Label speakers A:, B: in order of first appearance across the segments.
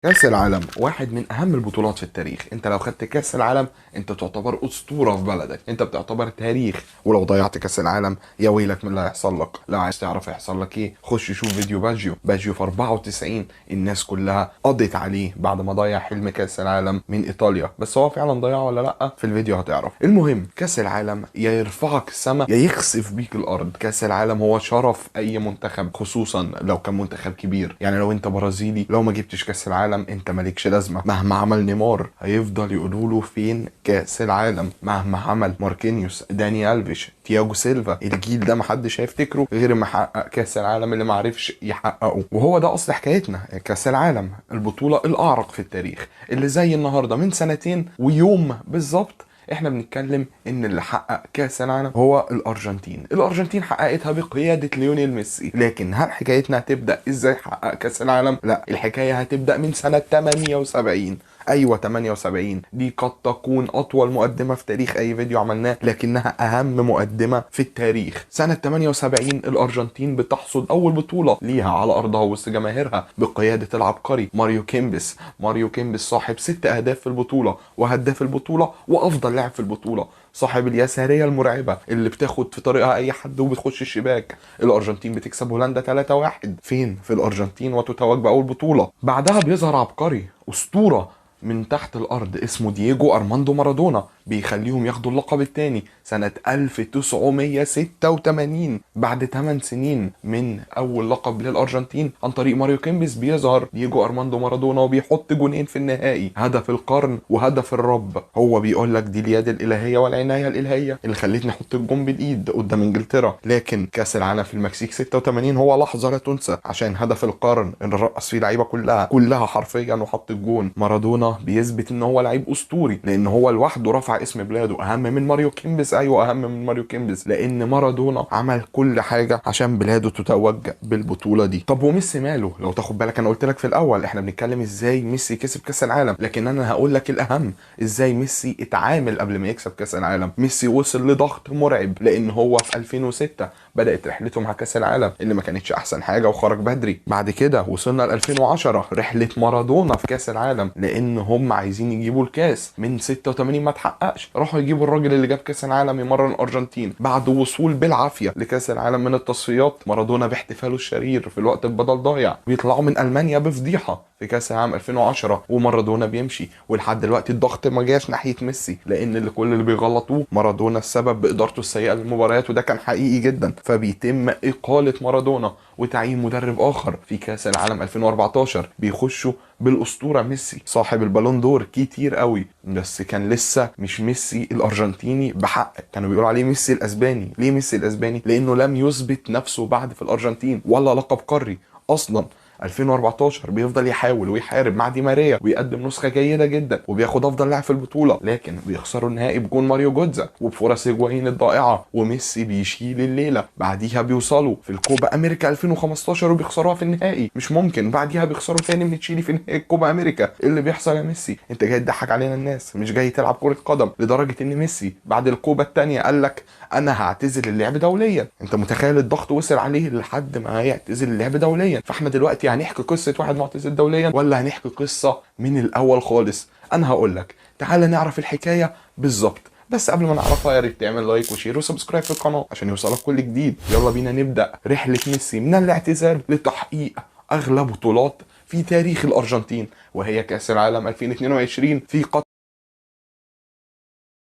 A: كأس العالم واحد من أهم البطولات في التاريخ. أنت لو خدت كأس العالم أنت تعتبر أسطورة في بلدك، أنت بتعتبر تاريخ. ولو ضيعت كأس العالم يا ويلك من اللي هيحصل لك. لو عايز تعرف هيحصل لك إيه، خش شوف فيديو باجيو في 94. الناس كلها قضت عليه بعد ما ضيع حلم كأس العالم من إيطاليا، بس هو فعلا ضيعه ولا لأ؟ في الفيديو هتعرف. المهم، كأس العالم يا يرفعك السما يا يخسف بيك الأرض. كأس العالم هو شرف أي منتخب، خصوصا لو كان منتخب كبير. يعني لو أنت برازيلي لو ما جبتش كأس العالم انت مالكش لازمه. مهما عمل نيمار هيفضل يقولوا له فين كاس العالم، مهما عمل ماركينيوس، داني الفيش، تياجو سيلفا. الجيل ده محدش هيفتكره غير ما حقق كاس العالم اللي ما عرفش يحققه. وهو ده اصل حكايتنا، كاس العالم البطوله الاعرق في التاريخ، اللي زي النهارده من سنتين ويوم بالظبط احنا بنتكلم ان اللي حقق كاس العالم هو الارجنتين حققتها بقياده ليونيل ميسي. لكن هل حكايتنا هتبدا ازاي حقق كاس العالم؟ لا، الحكايه هتبدا من سنه 78. ايوه 78 دي قد تكون اطول مقدمه في تاريخ اي فيديو عملناه، لكنها اهم مقدمه في التاريخ. سنه 78 الارجنتين بتحصد اول بطوله ليها على ارضها وسط جماهيرها بقياده العبقري ماريو كيمبس صاحب 6 اهداف في البطوله، وهداف البطوله وافضل لاعب في البطوله، صاحب اليساريه المرعبه اللي بتاخد في طريقها اي حد وبتخش الشباك. الارجنتين بتكسب هولندا 3-1 فين؟ في الارجنتين، وتتوج باول بطوله. بعدها بيظهر عبقري اسطوره من تحت الارض اسمه دييجو ارماندو مارادونا، بيخليهم ياخدوا اللقب الثاني سنة 1986 بعد 8 سنين من اول لقب للارجنتين عن طريق ماريو كيمبس. بيظهر دييجو ارماندو مارادونا وبيحط جونين في النهائي، هدف القرن وهدف الرب. هو بيقول لك دي اليد الالهيه والعنايه الالهيه اللي خلتني احط الجون بالايد قدام انجلترا. لكن كاس العالم في المكسيك 86 هو لحظه لا تنسى، عشان هدف القرن اللي رقص فيه لعيبه كلها حرفيا وحط الجون. مارادونا بيثبت ان هو لعيب اسطوري لان هو لوحده رفع اسم بلاده، اهم من ماريو كيمبس. ايوه اهم من ماريو كيمبس، لان مارادونا عمل كل حاجه عشان بلاده تتوج بالبطوله دي. طب وميسي ماله؟ لو تاخد بالك انا قلت لك في الاول احنا بنتكلم ازاي ميسي كسب كاس العالم، لكن انا هقول لك الاهم، ازاي ميسي اتعامل قبل ما يكسب كاس العالم. ميسي وصل لضغط مرعب لان هو في 2006 بدات رحلته مع كاس العالم اللي ما كانتش احسن حاجه وخرج بدري. بعد كده وصلنا ل 2010 رحله مارادونا في كاس العالم، لان هم عايزين يجيبوا الكاس من 86 ما تحققش، راحوا يجيبوا الراجل اللي جاب كاس العالم يمرن الارجنتين. بعد وصول بالعافيه لكاس العالم من التصفيات، مارادونا باحتفاله الشرير في الوقت البدل ضايع بيطلعوا من المانيا بفضيحه في كاس العالم 2010 ومارادونا بيمشي. ولحد دلوقتي الضغط ما جاش ناحيه ميسي، لان كل اللي بيغلطوه مارادونا السبب بادارته السيئه للمباريات، وده كان حقيقي جدا. فبيتم اقاله مارادونا وتعيين مدرب اخر. في كاس العالم 2014 بيخشوا بالاسطوره ميسي صاحب البالون دور كتير قوي، بس كان لسه مش ميسي الارجنتيني بحق، كانوا بيقولوا عليه ميسي الاسباني. ليه ميسي الاسباني؟ لانه لم يثبت نفسه بعد في الارجنتين ولا لقب قاري اصلا. 2014 بيفضل يحاول ويحارب مع دي ماريا ويقدم نسخه جيده جدا وبياخد افضل لاعب في البطوله، لكن بيخسروا النهائي بجون ماريو جوتزا وبفرص هيجوايين الضائعه، وميسي بيشيل الليله. بعديها بيوصلوا في الكوبا امريكا 2015 وبيخسروها في النهائي، مش ممكن. بعديها بيخسروا تاني من تشيلي في نهائي الكوبا امريكا. ايه اللي بيحصل يا ميسي؟ انت جاي تضحك علينا الناس، مش جاي تلعب كره قدم. لدرجه ان ميسي بعد الكوبا الثانيه قال لك انا هعتزل اللعب دوليا. انت متخيل الضغط وصل عليه لحد ما هيعتزل اللعب دوليا؟ فاحنا دلوقتي هنحكي قصه واحد معتزل دوليا ولا هنحكي قصه من الاول خالص؟ انا هقول لك، تعال نعرف الحكايه بالظبط. بس قبل ما نعرفها يا ريت تعمل لايك وشير وسبسكرايب في القناه عشان يوصلك كل جديد. يلا بينا نبدا رحله ميسي من الاعتزال لتحقيق اغلى بطولات في تاريخ الارجنتين، وهي كاس العالم 2022 في قطر.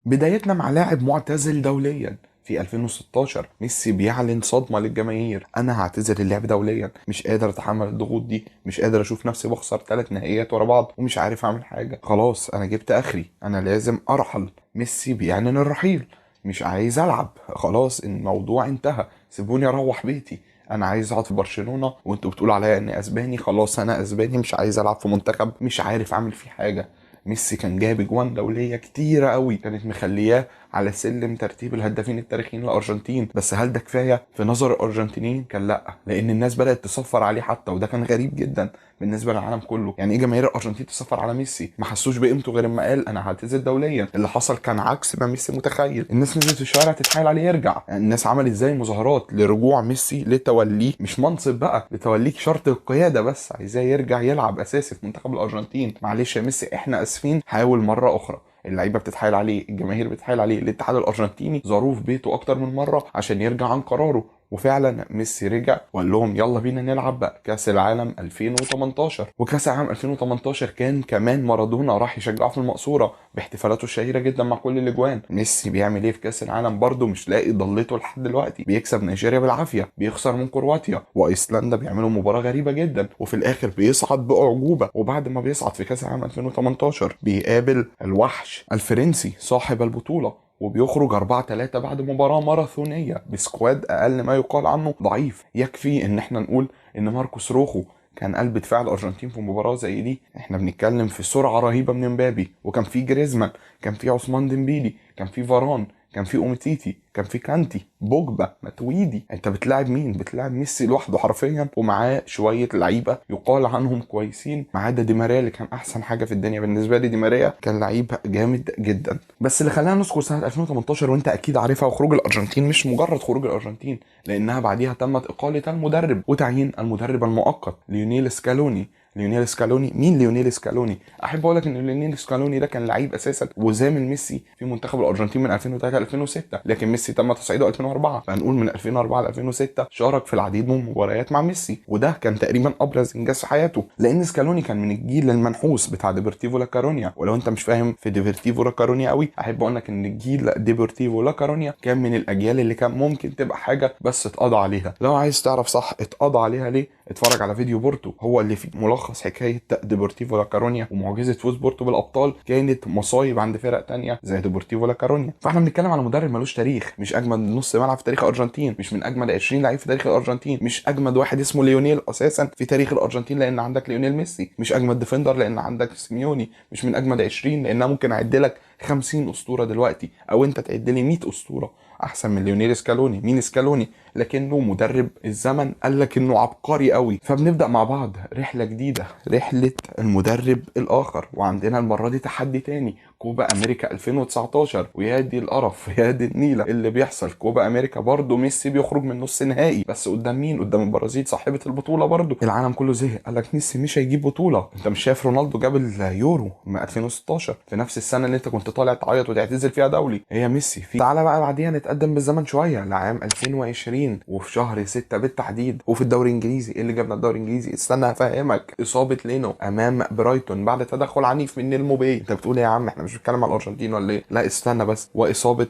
A: بدايتنا مع لاعب معتزل دوليا. في 2016 ميسي بيعلن صدمة للجماهير، انا هعتزل اللعب دوليا، مش قادر اتحمل الضغوط دي، مش قادر اشوف نفسي بخسر 3 نهائيات ورا بعض ومش عارف اعمل حاجة، خلاص انا جبت اخري، انا لازم ارحل. ميسي بيعلن الرحيل، مش عايز العب، خلاص الموضوع انتهى، سيبوني اروح بيتي، انا عايز اقعد في برشلونة وانتوا بتقولوا عليا اني اسباني، خلاص انا اسباني، مش عايز العب في منتخب مش عارف اعمل فيه حاجة. ميسي كان جايب اجوان دوليه كتيره قوي كانت مخلياه على سلم ترتيب الهدافين التاريخيين للارجنتين. بس هل ده كفايه في نظر الارجنتينيين؟ كان لا، لان الناس بدات تصفر عليه حتى، وده كان غريب جدا بالنسبه للعالم كله. يعني ايه جماهير الارجنتين تصفر على ميسي؟ ما حسوش بقيمته غير اما قال انا هعتزل دوليا. اللي حصل كان عكس ما ميسي متخيل. الناس نزلت في الشوارع تتحايل عليه يرجع. يعني الناس عملت زي مظاهرات لرجوع ميسي لتوليه، مش منصب بقى، لتوليك شرط القياده، بس عايزاه يرجع يلعب اساسي في منتخب الارجنتين. معلش يا ميسي احنا اسفين، حاول مره اخرى. اللعيبه بتتحايل عليه، الجماهير بتتحايل عليه، الاتحاد الارجنتيني زاروه في بيته اكتر من مره عشان يرجع عن قراره. وفعلا ميسي رجع وقال لهم يلا بينا نلعب بقى كاس العالم 2018. وكاس العالم 2018 كان كمان مارادونا راح يشجعه في المقصوره باحتفالاته الشهيره جدا مع كل الاجوان. ميسي بيعمل ايه في كاس العالم؟ برضه مش لاقي ضلته لحد دلوقتي. بيكسب نيجيريا بالعافيه، بيخسر من كرواتيا وايسلندا، بيعملوا مباراه غريبه جدا، وفي الاخر بيصعد باعجوبه. وبعد ما بيصعد في كاس العالم 2018 بيقابل الوحش الفرنسي صاحب البطوله، وبيخرج 4-3 بعد مباراة ماراثونية بسكواد أقل ما يقال عنه ضعيف. يكفي إن احنا نقول إن ماركوس روخو كان قلب دفاع الأرجنتين في مباراة زي دي. احنا بنتكلم في سرعة رهيبة من مبابي، وكان في جريزمان، كان في عثمان ديمبيلي، كان في فاران، كان في اومتيتي، كان في كانتي، بوجبا، ماتويدي. انت بتلاعب مين؟ بتلاعب ميسي لوحده حرفيا، ومعاه شويه لعيبه يقال عنهم كويسين، ما عدا دي ماريا اللي كان احسن حاجه في الدنيا بالنسبه لي. دي ماريا كان لعيب جامد جدا. بس اللي خلانا نذكر سنه 2018 وانت اكيد عارفها، وخروج الارجنتين مش مجرد خروج الارجنتين، لانها بعديها تمت اقاله المدرب وتعيين المدرب المؤقت ليونيل سكالوني. ليونيل سكالوني مين؟ ليونيل سكالوني احب اقول لك ان ليونيل سكالوني ده كان لعيب اساسا وزامل ميسي في منتخب الارجنتين من 2003 ل 2006، لكن ميسي تم تصعيده 2004، فهنقول من 2004 ل 2006 شارك في العديد من المباريات مع ميسي، وده كان تقريبا ابرز انجاز في حياته. لان سكالوني كان من الجيل المنحوس بتاع ديبورتيفو لا كارونيا. ولو انت مش فاهم في ديبورتيفو لا كارونيا قوي، احب اقول لك ان الجيل ديبورتيفو لا كارونيا كان من الاجيال اللي كان ممكن تبقى حاجه بس اتقضى عليها. لو عايز تعرف صح اتقضى عليها ليه، اتفرج على فيديو بورتو، هو اللي فيه ملخص حكايه ديبورتيفو لا كارونيا ومعجزه فوز بورتو بالابطال كانت مصايب عند فرق تانية زي ديبورتيفو لا كارونيا. فاحنا بنتكلم على مدرب ملوش تاريخ، مش اجمد نص ملعب في تاريخ الارجنتين، مش من اجمد 20 لعيب في تاريخ الارجنتين، مش اجمد واحد اسمه ليونيل اساسا في تاريخ الارجنتين لان عندك ليونيل ميسي، مش اجمد ديفندر لان عندك سيميوني، مش من اجمد 20 لان ممكن اعد لك 50 اسطوره دلوقتي، او انت تعد لي 100 اسطوره احسن من ليونيل سكالوني. مين سكالوني؟ لكنه مدرب الزمن قال لك انه عبقري قوي. فبنبدا مع بعض رحله جديده، رحله المدرب الاخر، وعندنا المره دي تحدي تاني، كوبا امريكا 2019. ويا دي القرف، يا دي النيله اللي بيحصل. كوبا امريكا برضه ميسي بيخرج من نص نهائي، بس قدام مين؟ قدام البرازيل صاحبه البطوله. برضه العالم كله زهق، قال لك ميسي مش هيجيب بطوله. انت مش شايف رونالدو جاب اليورو من 2016 في نفس السنه اللي انت كنت طالع تعيط وتعتزل فيها دولي؟ هي ميسي في. تعالى بقى بعديها نتقدم بالزمن شويه لعام 2020 وفي شهر 6 بالتحديد، وفي الدوري الانجليزي. ايه اللي جابنا الدوري الانجليزي؟ استنى هفهمك. اصابه لينو امام برايتون بعد تدخل عنيف من نيل موبي. انت بتقول ايه يا عم؟ احنا مش بنتكلم على الارجنتين ولا ايه؟ لا استنى بس. واصابه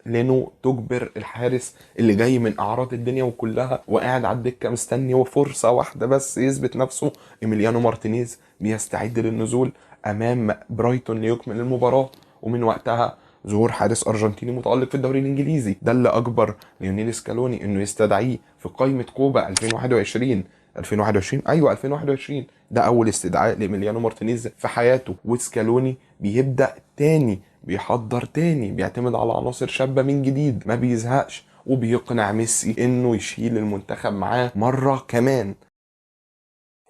A: لينو تجبر الحارس اللي جاي من اعراض الدنيا وكلها وقاعد على الدكه مستني وفرصه واحده بس يثبت نفسه، ايميليانو مارتينيز بيستعد للنزول امام برايتون ليكمل المباراه. ومن وقتها ظهور حارس ارجنتيني متالق في الدوري الانجليزي، ده اللي اجبر ليونيل سكالوني انه يستدعيه في قائمه كوبا 2021. 2021 ايوه 2021 ده اول استدعاء لإيميليانو مارتينيز في حياته. وسكالوني بيبدا تاني، بيحضر تاني، بيعتمد على عناصر شابه من جديد، ما بيزهقش، وبيقنع ميسي انه يشيل المنتخب معاه مره كمان.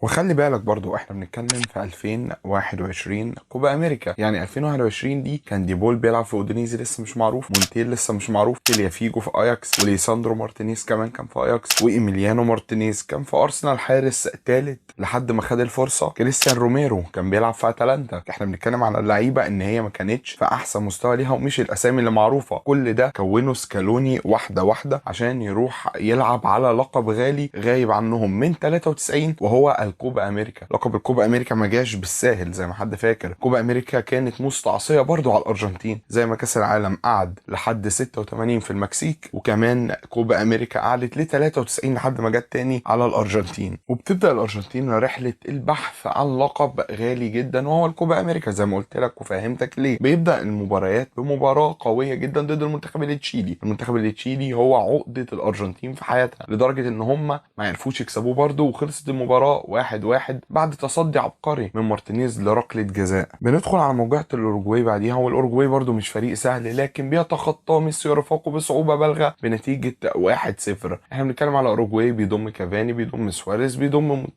A: وخلي بالك برضو احنا بنتكلم في 2021 كوبا امريكا. يعني 2021 دي كان ديبول بيلعب في اودينيزي لسه مش معروف، مونتيل لسه مش معروف، تيليافيجو في اياكس، وليساندرو مارتينيز كمان كان في اياكس، وايميليانو مارتينيز كان في ارسنال حارس ثالث لحد ما خد الفرصه. كريستيان روميرو كان بيلعب في اتلانتا. احنا بنتكلم على اللعيبه ان هي ما كانتش في احسن مستوى ليها ومش الاسامي اللي معروفه. كل ده كونه سكالوني واحده واحده عشان يروح يلعب على لقب غالي غايب عنهم من 93، وهو الكوبا امريكا. لقب الكوبا امريكا ما جاش بالساهل زي ما حد فاكر. كوبا امريكا كانت مستعصيه برضو على الارجنتين زي ما كاس العالم قعد لحد 86 في المكسيك، وكمان كوبا امريكا قعدت ل 93 لحد ما جت تاني على الارجنتين. وبتبدا الارجنتين رحله البحث عن لقب غالي جدا وهو الكوبا امريكا زي ما قلت لك وفهمتك ليه. بيبدا المباريات بمباراه قويه جدا ضد المنتخب التشيلي. المنتخب التشيلي هو عقده الارجنتين في حياتها، لدرجه ان هم ما عرفوش يكسبوه برضو، وخلصت المباراه 1-1 بعد تصدي عبقري من مارتينيز لركلة جزاء. بندخل على مواجهة الأوروجواي بعديها، والأوروجواي برضو مش فريق سهل، لكن بيتخطى ميسي ورفاقه بصعوبة بالغة بنتيجة 1-0. احنا بنتكلم على أوروجواي بيضم كافاني، بيضم سواريز،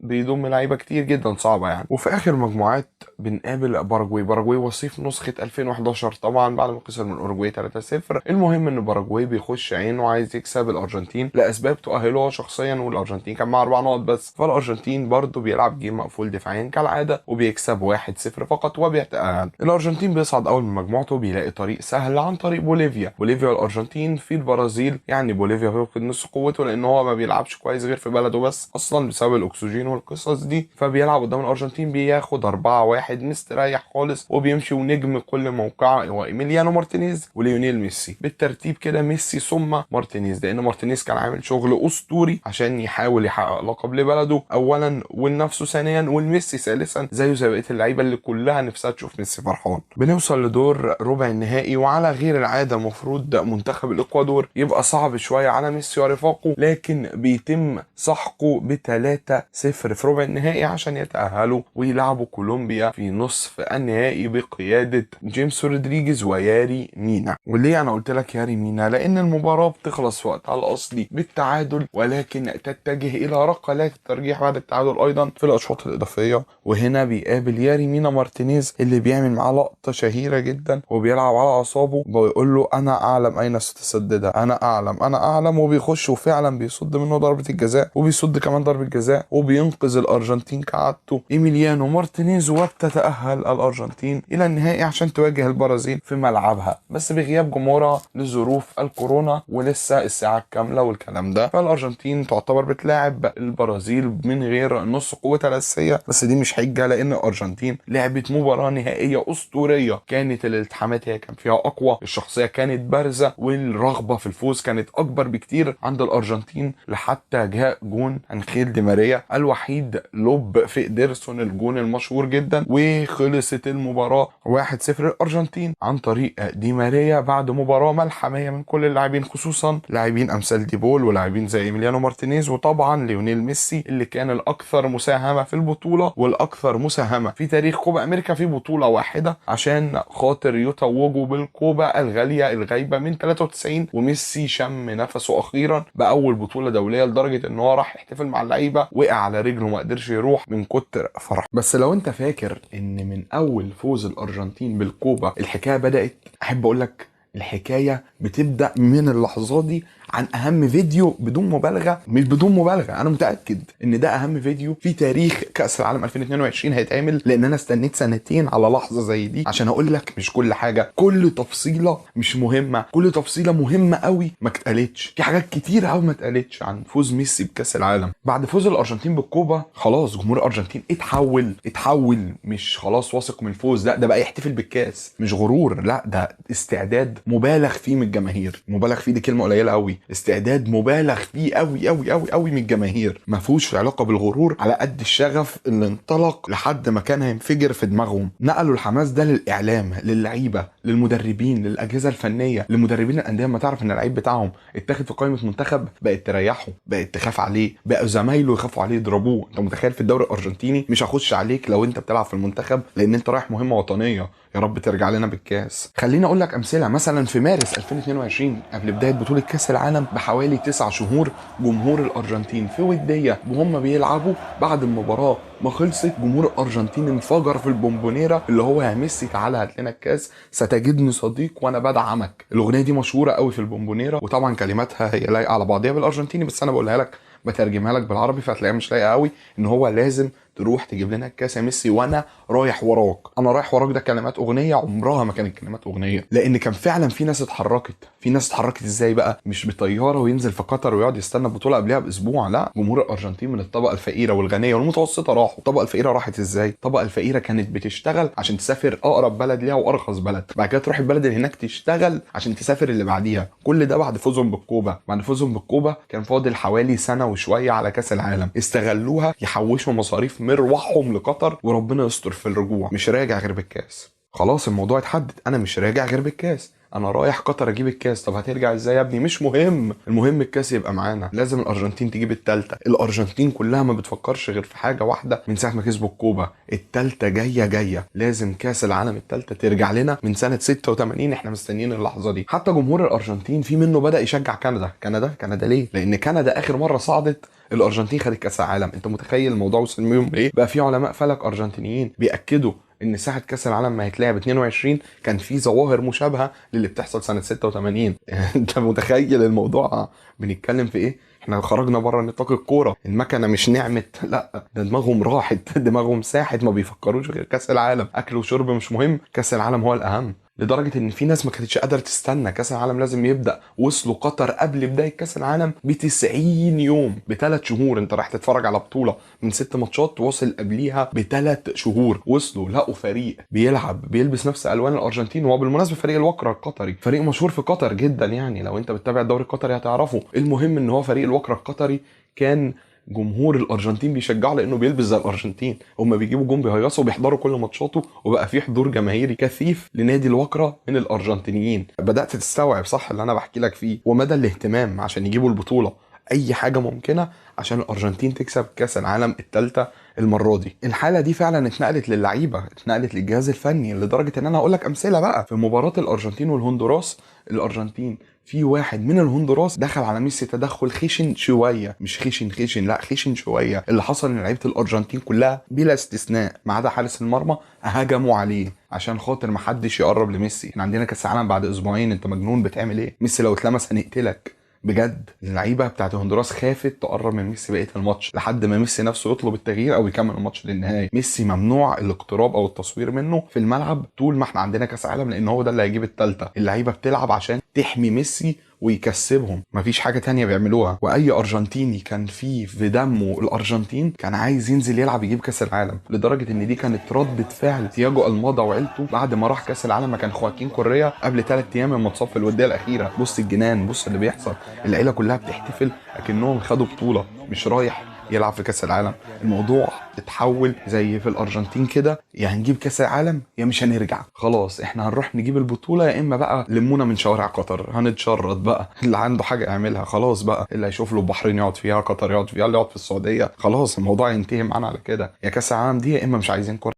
A: بيضم لعيبة كتير جدا صعبة يعني. وفي آخر مجموعات بنقابل باراجواي وصيف نسخة 2011 طبعا بعد ما خسر من أوروجواي 3-0. المهم ان باراجواي بيخش عينه عايز يكسب الأرجنتين لأسباب تؤهله شخصيا، والأرجنتين كان معاه 4 نقط بس، فالأرجنتين برضو بيلعب جيم مقفول دفاعيا كالعادة وبيكسب 1-0 فقط وبيتأهل. الأرجنتين بيصعد أول من مجموعته، بيلاقي طريق سهل عن طريق بوليفيا والأرجنتين في البرازيل. يعني بوليفيا بيفقد نص قوته لأن هو ما بيلعبش كويس غير في بلده بس أصلا بسبب الأكسجين والقصص دي، فبيلعب قدام الأرجنتين بياخد 4-1 مستريح خالص وبيمشي. ونجم كل موقعه هو إيميليانو مارتينيز وليونيل ميسي بالترتيب كده، ميسي ثم مارتينيز، لأن مارتينيز كان عامل شغل أسطوري عشان يحاول يحقق لقب لبلده أولا ولنفسه ثانيا ولميسي ثالثا، زيه زي بقية اللعيبة اللي كلها نفسها تشوف ميسي فرحان. بنوصل لدور ربع النهائي، وعلى غير العادة المفروض منتخب الإكوادور يبقى صعب شوية على ميسي ورفاقه، لكن بيتم سحقه ب3-0 في ربع النهائي عشان يتأهلوا ويلعبوا كولومبيا في نصف النهائي بقيادة جيمس رودريجيز وياري مينا. وليه انا قلت لك ياري مينا؟ لان المباراة بتخلص في وقتها الاصلي بالتعادل، ولكن تتجه الى ركلات الترجيح بعد التعادل ايضا في الاشواط الاضافية، وهنا بيقابل ياري مينا مارتينيز اللي بيعمل معاه لقطة شهيرة جدا وبيلعب على اعصابه، بيقول له انا اعلم اين ستسددها، انا اعلم، وبيخش وفعلا بيصد منه ضربة الجزاء وبيصد كمان ضربة جزاء وبينقذ الارجنتين كعادته إيميليانو مارتينيز، وبتتأهل الأرجنتين إلى النهائي عشان تواجه البرازيل في ملعبها بس بغياب جمهورها لظروف الكورونا ولسه الساعة الكاملة والكلام ده. فالأرجنتين تعتبر بتلاعب البرازيل من غير نص قوتها الأساسية، بس دي مش حجة لأن الأرجنتين لعبت مباراة نهائية أسطورية، كانت الالتحامات هي كان فيها أقوى، الشخصية كانت بارزة، والرغبة في الفوز كانت أكبر بكتير عند الأرجنتين، لحتى جاء جون أنخيل دي ماريا الوحيد لوب في إيدرسون الجون المشهور جدا، وخلصت المباراة 1-0 الأرجنتين عن طريق دي ماريا بعد مباراة ملحمية من كل اللاعبين، خصوصا لاعبين أمثال ديبول ولاعبين زي إيميليانو مارتينيز وطبعا ليونيل ميسي اللي كان الأكثر مساهمة في البطولة والأكثر مساهمة في تاريخ كوبا أمريكا في بطولة واحدة عشان خاطر يتوجوا بالكوبا الغالية الغايبة من 93. وميسي شم نفسه أخيرا بأول بطولة دولية لدرجة إن هو راح يحتفل مع اللعيبة وقع على رجله ما قدرش يروح من كتر فرح. بس لو انت فاكر ان من اول فوز الارجنتين بالكوبا الحكايه بدات، احب اقول لك الحكايه بتبدا من اللحظات دي عن اهم فيديو بدون مبالغه، مش بدون مبالغه، انا متاكد ان ده اهم فيديو في تاريخ كاس العالم 2022 هيتعمل، لان انا استنيت سنتين على لحظه زي دي عشان اقول لك مش كل حاجه، كل تفصيله مش مهمه، كل تفصيله مهمه قوي ما اتقالتش، في حاجات كتير قوي ما اتقالتش عن فوز ميسي بكاس العالم. بعد فوز الارجنتين بالكوبا خلاص جمهور الارجنتين اتحول، مش خلاص واثق من الفوز، لا ده بقى يحتفل بالكاس، مش غرور، لا ده استعداد مبالغ فيه من الجماهير. مبالغ فيه دي كلمه قليله قوي، استعداد مبالغ فيه قوي قوي قوي قوي من الجماهير، ما فيهوش علاقه بالغرور، على قد الشغف اللي انطلق لحد ما كان هينفجر في دماغهم. نقلوا الحماس ده للاعلام، للعيبه، للمدربين، للاجهزه الفنيه، لمدربين الانديه. ما تعرف ان اللعيب بتاعهم اتاخد في قائمه منتخب، بقت تريحه، بقت تخاف عليه، بقى زمايله يخافوا عليه يضربوه. انت متخيل في الدوري الارجنتيني مش هخش عليك لو انت بتلعب في المنتخب لان انت رايح مهمه وطنيه، يا رب ترجع لنا بالكاس. خليني اقول لك امثله، مثلا في مارس 2022 قبل بدايه بطوله كاس العالم بحوالي 9 شهور، جمهور الارجنتين في وديه وهم بيلعبوا بعد المباراه ما خلصت، جمهور الارجنتين انفجر في البومبونيرا اللي هو يا ميسي تعالى هات لنا الكاس، ستجدني صديق وانا بدعمك. الاغنيه دي مشهوره قوي في البومبونيرا، وطبعا كلماتها هي لايقه على بعضيها بالارجنتيني، بس انا بقولها لك بترجمها لك بالعربي فهتلاقيها مش لايقه قوي، ان هو لازم تروح تجيب لنا الكاس يا ميسي وانا رايح وراك. انا رايح وراك ده كلمات اغنيه عمرها ما كانت كلمات اغنيه، لان كان فعلا في ناس اتحركت ازاي بقى؟ مش بطياره وينزل في قطر ويقعد يستنى البطوله قبلها باسبوع، لا، جمهور الارجنتين من الطبقه الفقيره والغنيه والمتوسطه راحوا. الطبقه الفقيره راحت ازاي؟ الطبقه الفقيره كانت بتشتغل عشان تسافر اقرب بلد ليها وارخص بلد، بعد كده تروح البلد اللي هناك تشتغل عشان تسافر اللي بعديها، كل ده بعد فوزهم بالكوبا. بعد فوزهم بالكوبا كان فاضل حوالي سنه وشويه على كاس العالم، استغلوها يحوشوا مصاريف مروحهم لقطر، وربنا يستر في الرجوع، مش راجع غير بالكاس. خلاص الموضوع اتحدد، انا مش راجع غير بالكاس، انا رايح قطر اجيب الكاس. طب هترجع ازاي يا ابني؟ مش مهم، المهم الكاس يبقى معانا. لازم الارجنتين تجيب التالتة. الارجنتين كلها ما بتفكرش غير في حاجه واحده من ساعه ما كسبوا الكوبا، التالتة جايه. لازم كاس العالم التالتة ترجع لنا. من سنه 86 احنا مستنيين اللحظه دي. حتى جمهور الارجنتين في منه بدا يشجع كندا ليه؟ لان كندا اخر مره صعدت الارجنتين خدت كاس العالم. انت متخيل الموضوع وصل بيهم ايه؟ بقى في علماء فلك ارجنتينيين بياكدوا ان ساعه كاس العالم ما هيتلعب 22 كان في ظواهر مشابهه للي بتحصل سنه 86. انت متخيل الموضوع بنتكلم في ايه؟ احنا خرجنا بره نطاق الكوره. المكنه مش نعمت، لا ده دماغهم راحت، دماغهم ساحت، ما بيفكروش غير كاس العالم. اكل وشرب مش مهم، كاس العالم هو الاهم. لدرجه ان في ناس ما كانتش قادره تستنى كاس العالم لازم يبدا. وصلوا قطر قبل بدايه كاس العالم ب 90 يوم، ب3 شهور. انت رايح تتفرج على بطوله من 6 ماتشات، واصل قبليها ب3 شهور. وصلوا لقوا فريق بيلعب بيلبس نفس الوان الارجنتين. وهو بالمناسبه فريق الوكره القطري، فريق مشهور في قطر جدا، يعني لو انت بتتابع الدوري القطري هتعرفه. المهم ان هو فريق الوكره القطري كان جمهور الارجنتين بيشجعه لانه بيلبس زي الارجنتين. هم بيجيبوا جون بيهيصوا وبيحضروا كل ماتشاته، وبقى في حضور جماهيري كثيف لنادي الوكره من الارجنتينيين. بدات تستوعب صح اللي انا بحكي لك فيه؟ ومدى الاهتمام عشان يجيبوا البطوله اي حاجه ممكنه عشان الارجنتين تكسب كاس العالم الثالثه المره دي. الحاله دي فعلا اتنقلت للعيبه، اتنقلت للجهاز الفني، لدرجه ان انا هقول لك امثله بقى. في مباراه الارجنتين والهندوراس، الارجنتين في واحد من الهندوراس دخل على ميسي تدخل خشن شويه، مش خشن لا خشن شويه. اللي حصل ان لعيبه الارجنتين كلها بلا استثناء ما عدا حارس المرمى هجموا عليه عشان خاطر ما حدش يقرب لميسي. احنا عندنا كاس العالم بعد اسبوعين، انت مجنون بتعمل ايه؟ ميسي لو اتلمس هنقتلك بجد. اللعيبه بتاعت هندوراس خافت تقرب من ميسي بقيه الماتش لحد ما ميسي نفسه يطلب التغيير او يكمل الماتش للنهايه. ميسي ممنوع الاقتراب او التصوير منه في الملعب طول ما احنا عندنا كاس عالم، لان هو ده اللي هيجيب الثالثه. اللعيبه بتلعب عشان تحمي ميسي ويكسبهم، مفيش حاجه تانية بيعملوها. واي ارجنتيني كان فيه في دمه الارجنتين كان عايز ينزل يلعب يجيب كاس العالم. لدرجه ان دي كانت ردة فعل تياجو الماضا وعيلته بعد ما راح كاس العالم مكان خواكين كوريا قبل 3 ايام من متصف في الوديه الاخيره. بص الجنان، بص اللي بيحصل. العيله كلها بتحتفل اكنهم خدوا بطوله، مش رايح يلعب في كاس العالم. الموضوع اتحول زي في الارجنتين كده، يا هنجيب كاس العالم يا مش هنرجع. خلاص احنا هنروح نجيب البطوله، يا اما بقى لمونا من شوارع قطر هنتشرد بقى. اللي عنده حاجه يعملها خلاص بقى، اللي هيشوف له البحرين يقعد فيها، قطر يقعد فيها، اللي يقعد في السعوديه. خلاص الموضوع ينتهي معانا على كده. يا كاس العالم دي يا اما مش عايزين كره.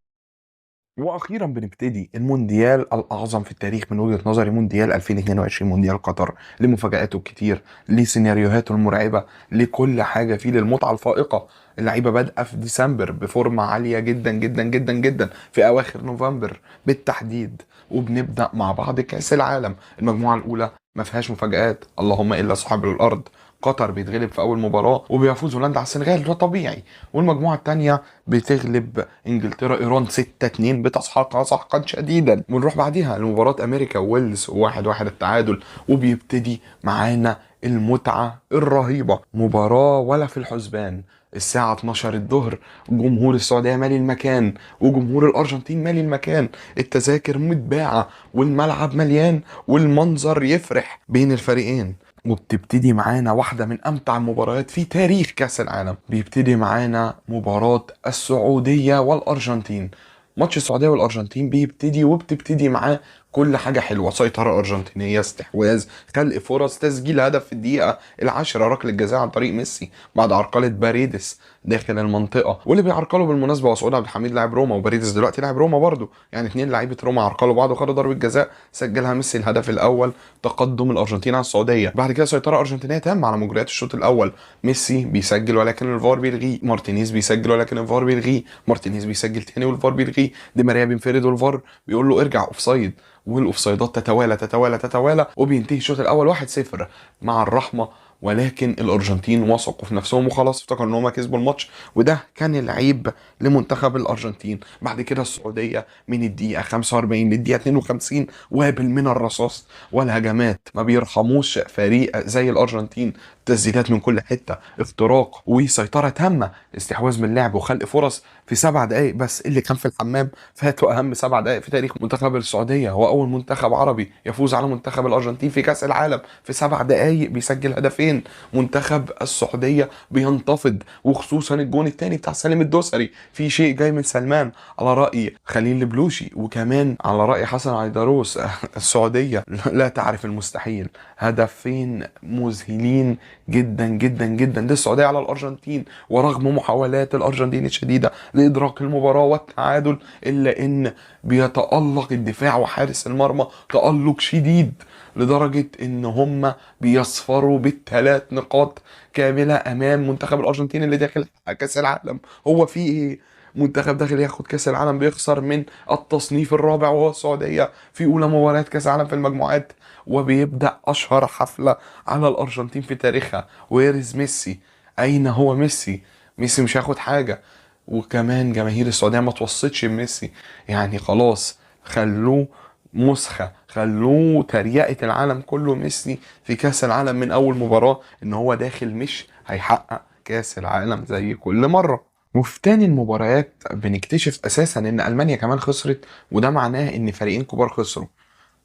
A: واخيرا بنبتدي المونديال الاعظم في التاريخ من وجهة نظري، مونديال 2022، مونديال قطر. لمفاجآته الكتير، لسيناريوهاته المرعبة، لكل حاجة فيه، للمتعة الفائقة. اللعيبة بادئة في ديسمبر بفورمة عالية جدا جدا جدا جدا في اواخر نوفمبر بالتحديد. وبنبدأ مع بعض كأس العالم. المجموعة الاولى ما فيهاش مفاجآت اللهم الا صحاب الارض. قطر بيتغلب في اول مباراه وبيفوز هولندا على السنغال، ده طبيعي. والمجموعه الثانيه بتغلب انجلترا ايران 6-2 بتسحقها سحقا شديدا. ونروح بعديها لمباراه امريكا وويلز 1-1 التعادل. وبيبتدي معانا المتعه الرهيبه، مباراه ولا في الحسبان. الساعة 12 الظهر، جمهور السعودية مالي المكان وجمهور الأرجنتين مالي المكان. التذاكر متباعة والملعب مليان والمنظر يفرح بين الفريقين. وبتبتدي معانا واحدة من أمتع المباريات في تاريخ كأس العالم. بيبتدي معانا مباراة السعودية والأرجنتين. ماتش السعودية والأرجنتين بيبتدي وبتبتدي معاه كل حاجة حلوة، سيطرة أرجنتينية، استحواذ، خلق فرص، تسجيل هدف في الدقيقة ال10، ركلة جزاء عن طريق ميسي بعد عرقلة باريدس داخل المنطقة. واللي بيعرقله بالمناسبة هو سعود عبد الحميد لاعب روما، وباريدس دلوقتي لاعب روما برضه، يعني 2 لعيبة روما عرقلوا بعض وخدوا ضربة جزاء سجلها ميسي الهدف الأول، تقدم الأرجنتين على السعودية. بعد كده سيطرة أرجنتينية تامة على مجريات الشوط الأول. ميسي بيسجل ولكن الفار بيلغيه، مارتينيز بيسجل ولكن الفار بيلغيه، مارتينيز بيسجل تاني والفار بيلغيه، دي ماريا بينفرد والفار بيقول له ارجع اوفسايد. والاوفسايدات تتوالى تتوالى تتوالى، وبينتهي الشوط الاول 1-0 مع الرحمه. ولكن الارجنتين وثقوا في نفسهم وخلاص افتكروا ان هم كسبوا الماتش، وده كان العيب لمنتخب الارجنتين. بعد كده السعوديه من الدقيقه 45 للدقيقه 52 وابل من الرصاص والهجمات، ما بيرحموش فريق زي الارجنتين. تسديدات من كل حته، اختراق وسيطره تامه، استحواذ من اللعب وخلق فرص في 7 دقائق بس. اللي كان في الحمام فاتوا اهم 7 دقائق في تاريخ منتخب السعوديه. هو اول منتخب عربي يفوز على منتخب الارجنتين في كاس العالم في 7 دقائق بيسجل هدفين. شوطين منتخب السعوديه بينتفض، وخصوصا الجون الثاني بتاع سالم الدوسري في شيء جاي من سلمان على راي خليل البلوشي، وكمان على راي حسن عيدروس. السعوديه لا تعرف المستحيل. هدفين مذهلين جدا جدا جدا للسعوديه على الارجنتين، ورغم محاولات الارجنتين الشديده لادراك المباراه والتعادل، الا ان بيتالق الدفاع وحارس المرمى تالق شديد لدرجه ان هم بيصفروا بالثلاث نقاط كامله امام منتخب الارجنتين اللي داخل كاس العالم. هو في ايه؟ منتخب داخل ياخد كاس العالم بيخسر من التصنيف الرابع وهو السعوديه في اولى مباريات كاس العالم في المجموعات، وبيبدا اشهر حفله على الارجنتين في تاريخها. ويرز ميسي؟ اين هو ميسي؟ ميسي مش هياخد حاجه. وكمان جماهير السعوديه ما توصتش بميسي، يعني خلاص خلوه مسخه، خلوه تريقه العالم كله ميسي في كاس العالم من اول مباراه ان هو داخل مش هيحقق كاس العالم زي كل مره. وفي تاني المباريات بنكتشف اساسا ان المانيا كمان خسرت، وده معناه ان فريقين كبار خسروا.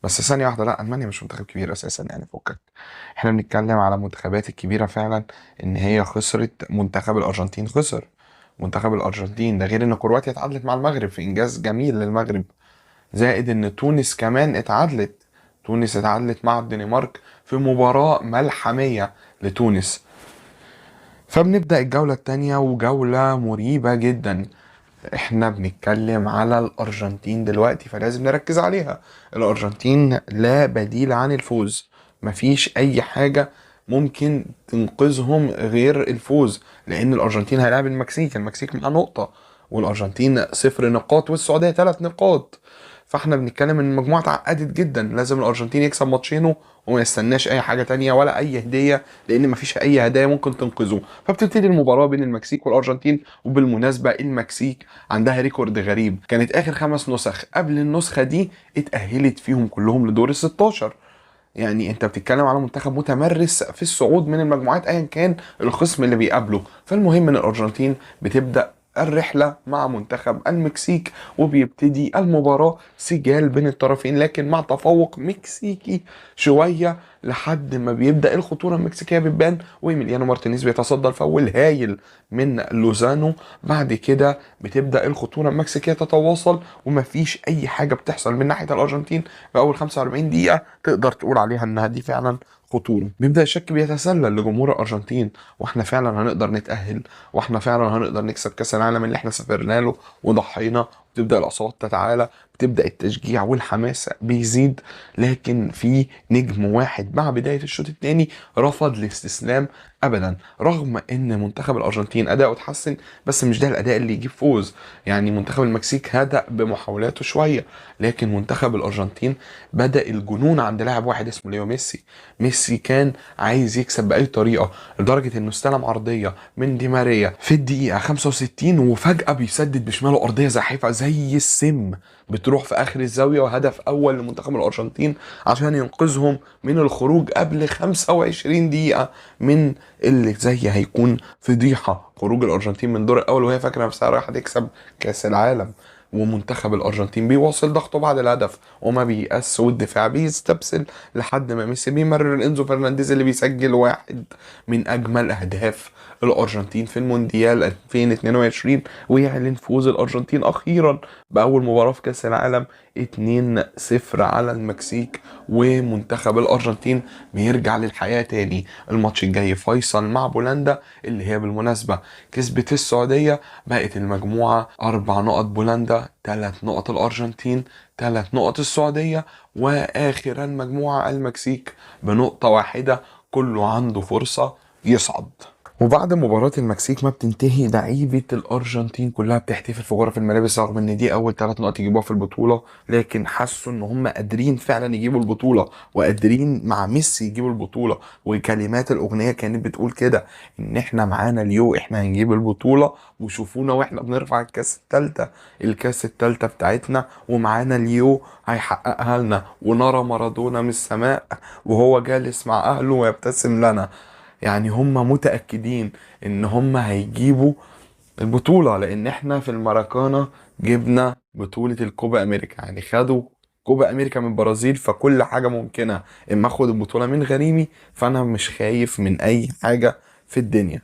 A: بس ثانيه واحده، لا المانيا مش منتخب كبير اساسا، يعني فكك. احنا بنتكلم على المنتخبات الكبيره فعلا ان هي خسرت. منتخب الارجنتين خسر، منتخب الارجنتين ده غير ان كرواتيا اتعادلت مع المغرب في انجاز جميل للمغرب، زائد ان تونس كمان اتعادلت. تونس اتعادلت مع الدنمارك في مباراة ملحمية لتونس. فبنبدأ الجولة التانية وجولة مريبة جدا. احنا بنتكلم على الارجنتين دلوقتي فلازم نركز عليها. الارجنتين لا بديل عن الفوز، مفيش اي حاجة ممكن تنقذهم غير الفوز، لان الارجنتين هيلاعب المكسيك، المكسيك معاه نقطة والارجنتين 0 نقاط والسعودية 3 نقاط. فاحنا بنتكلم ان المجموعة اتعقدت جدا، لازم الارجنتين يكسب ماتشينه وما يستناش اي حاجة تانية ولا اي هدية، لان مفيش اي هدايا ممكن تنقذه. فبتبتدي المباراة بين المكسيك والارجنتين. وبالمناسبة المكسيك عندها ريكورد غريب، كانت اخر 5 نسخ قبل النسخة دي اتأهلت فيهم كلهم لدور ال16. يعني انت بتتكلم على منتخب متمرس في الصعود من المجموعات ايا كان الخصم اللي بيقابله. فالمهم ان الارجنتين بتبدأ الرحلة مع منتخب المكسيك، وبيبتدي المباراة سجال بين الطرفين لكن مع تفوق مكسيكي شوية، لحد ما بيبدأ الخطورة المكسيكية بتبان وإيميليانو مارتينيز بيتصدى الفاول هايل من لوزانو. بعد كده بتبدأ الخطورة المكسيكية تتواصل ومفيش أي حاجة بتحصل من ناحية الأرجنتين في أول 45 دقيقة تقدر تقول عليها إنها دي فعلا خطورة. بيبدأ الشك بيتسلل لجمهور الأرجنتين، واحنا فعلا هنقدر نتأهل، واحنا فعلا هنقدر نكسب كأس العالم اللي احنا سافرنا له وضحينا. بتبدأ الأصوات تتعالى، بتبدأ التشجيع والحماس بيزيد. لكن في نجم واحد مع بداية الشوط الثاني رفض الاستسلام ابدا، رغم ان منتخب الارجنتين اداؤه اتحسن بس مش ده الاداء اللي يجيب فوز. يعني منتخب المكسيك هدأ بمحاولاته شويه، لكن منتخب الارجنتين بدأ الجنون عند لاعب واحد اسمه ليو ميسي. ميسي كان عايز يكسب باي طريقه، لدرجه انه استلم عرضيه من دي ماريا في الدقيقه 65 وفجاه بيسدد بشماله ارضيه زاحفه زي السم بتروح في اخر الزاويه، وهدف اول لمنتخب الارجنتين عشان ينقذهم من الخروج قبل 25 دقيقه من اللي زي هيكون فضيحه خروج الارجنتين من دور الاول وهي فاكره نفسها رايحه تكسب كاس العالم. ومنتخب الارجنتين بيواصل ضغطه بعد الهدف وما بيأس، والدفاع بيستبسل لحد ما ميسي بيمرر انزو فرنانديز اللي بيسجل واحد من اجمل اهداف الارجنتين في المونديال 2022 ويعلن فوز الارجنتين اخيرا باول مباراه في كاس العالم 2-0 على المكسيك. ومنتخب الارجنتين بيرجع للحياه تاني. الماتش الجاي فيصل مع بولندا اللي هي بالمناسبه كسبت السعوديه، بقت المجموعه 4 نقط بولندا، 3 نقط الارجنتين، 3 نقط السعوديه، واخر المجموعه المكسيك بنقطه واحده. كله عنده فرصه يصعد. وبعد مباراة المكسيك ما بتنتهي لعيبة الأرجنتين كلها بتحتفل في غرف الملابس، رغم إن دي أول 3 نقط يجيبوها في البطولة، لكن حسوا إن هم قادرين فعلا يجيبوا البطولة وقادرين مع ميسي يجيبوا البطولة. وكلمات الأغنية كانت بتقول كده، إن إحنا معانا اليو إحنا هنجيب البطولة، وشوفونا وإحنا بنرفع الكاس التالتة بتاعتنا، ومعانا اليو هيحققها لنا، ونرى مارادونا من السماء وهو جالس مع أهله ويبتسم لنا. يعني هم متأكدين ان هم هيجيبوا البطولة، لان احنا في الماراكانا جبنا بطولة الكوبا امريكا، يعني خدوا كوبا امريكا من البرازيل، فكل حاجه ممكنه. اما اخد البطوله من غريمي، فانا مش خايف من اي حاجه في الدنيا.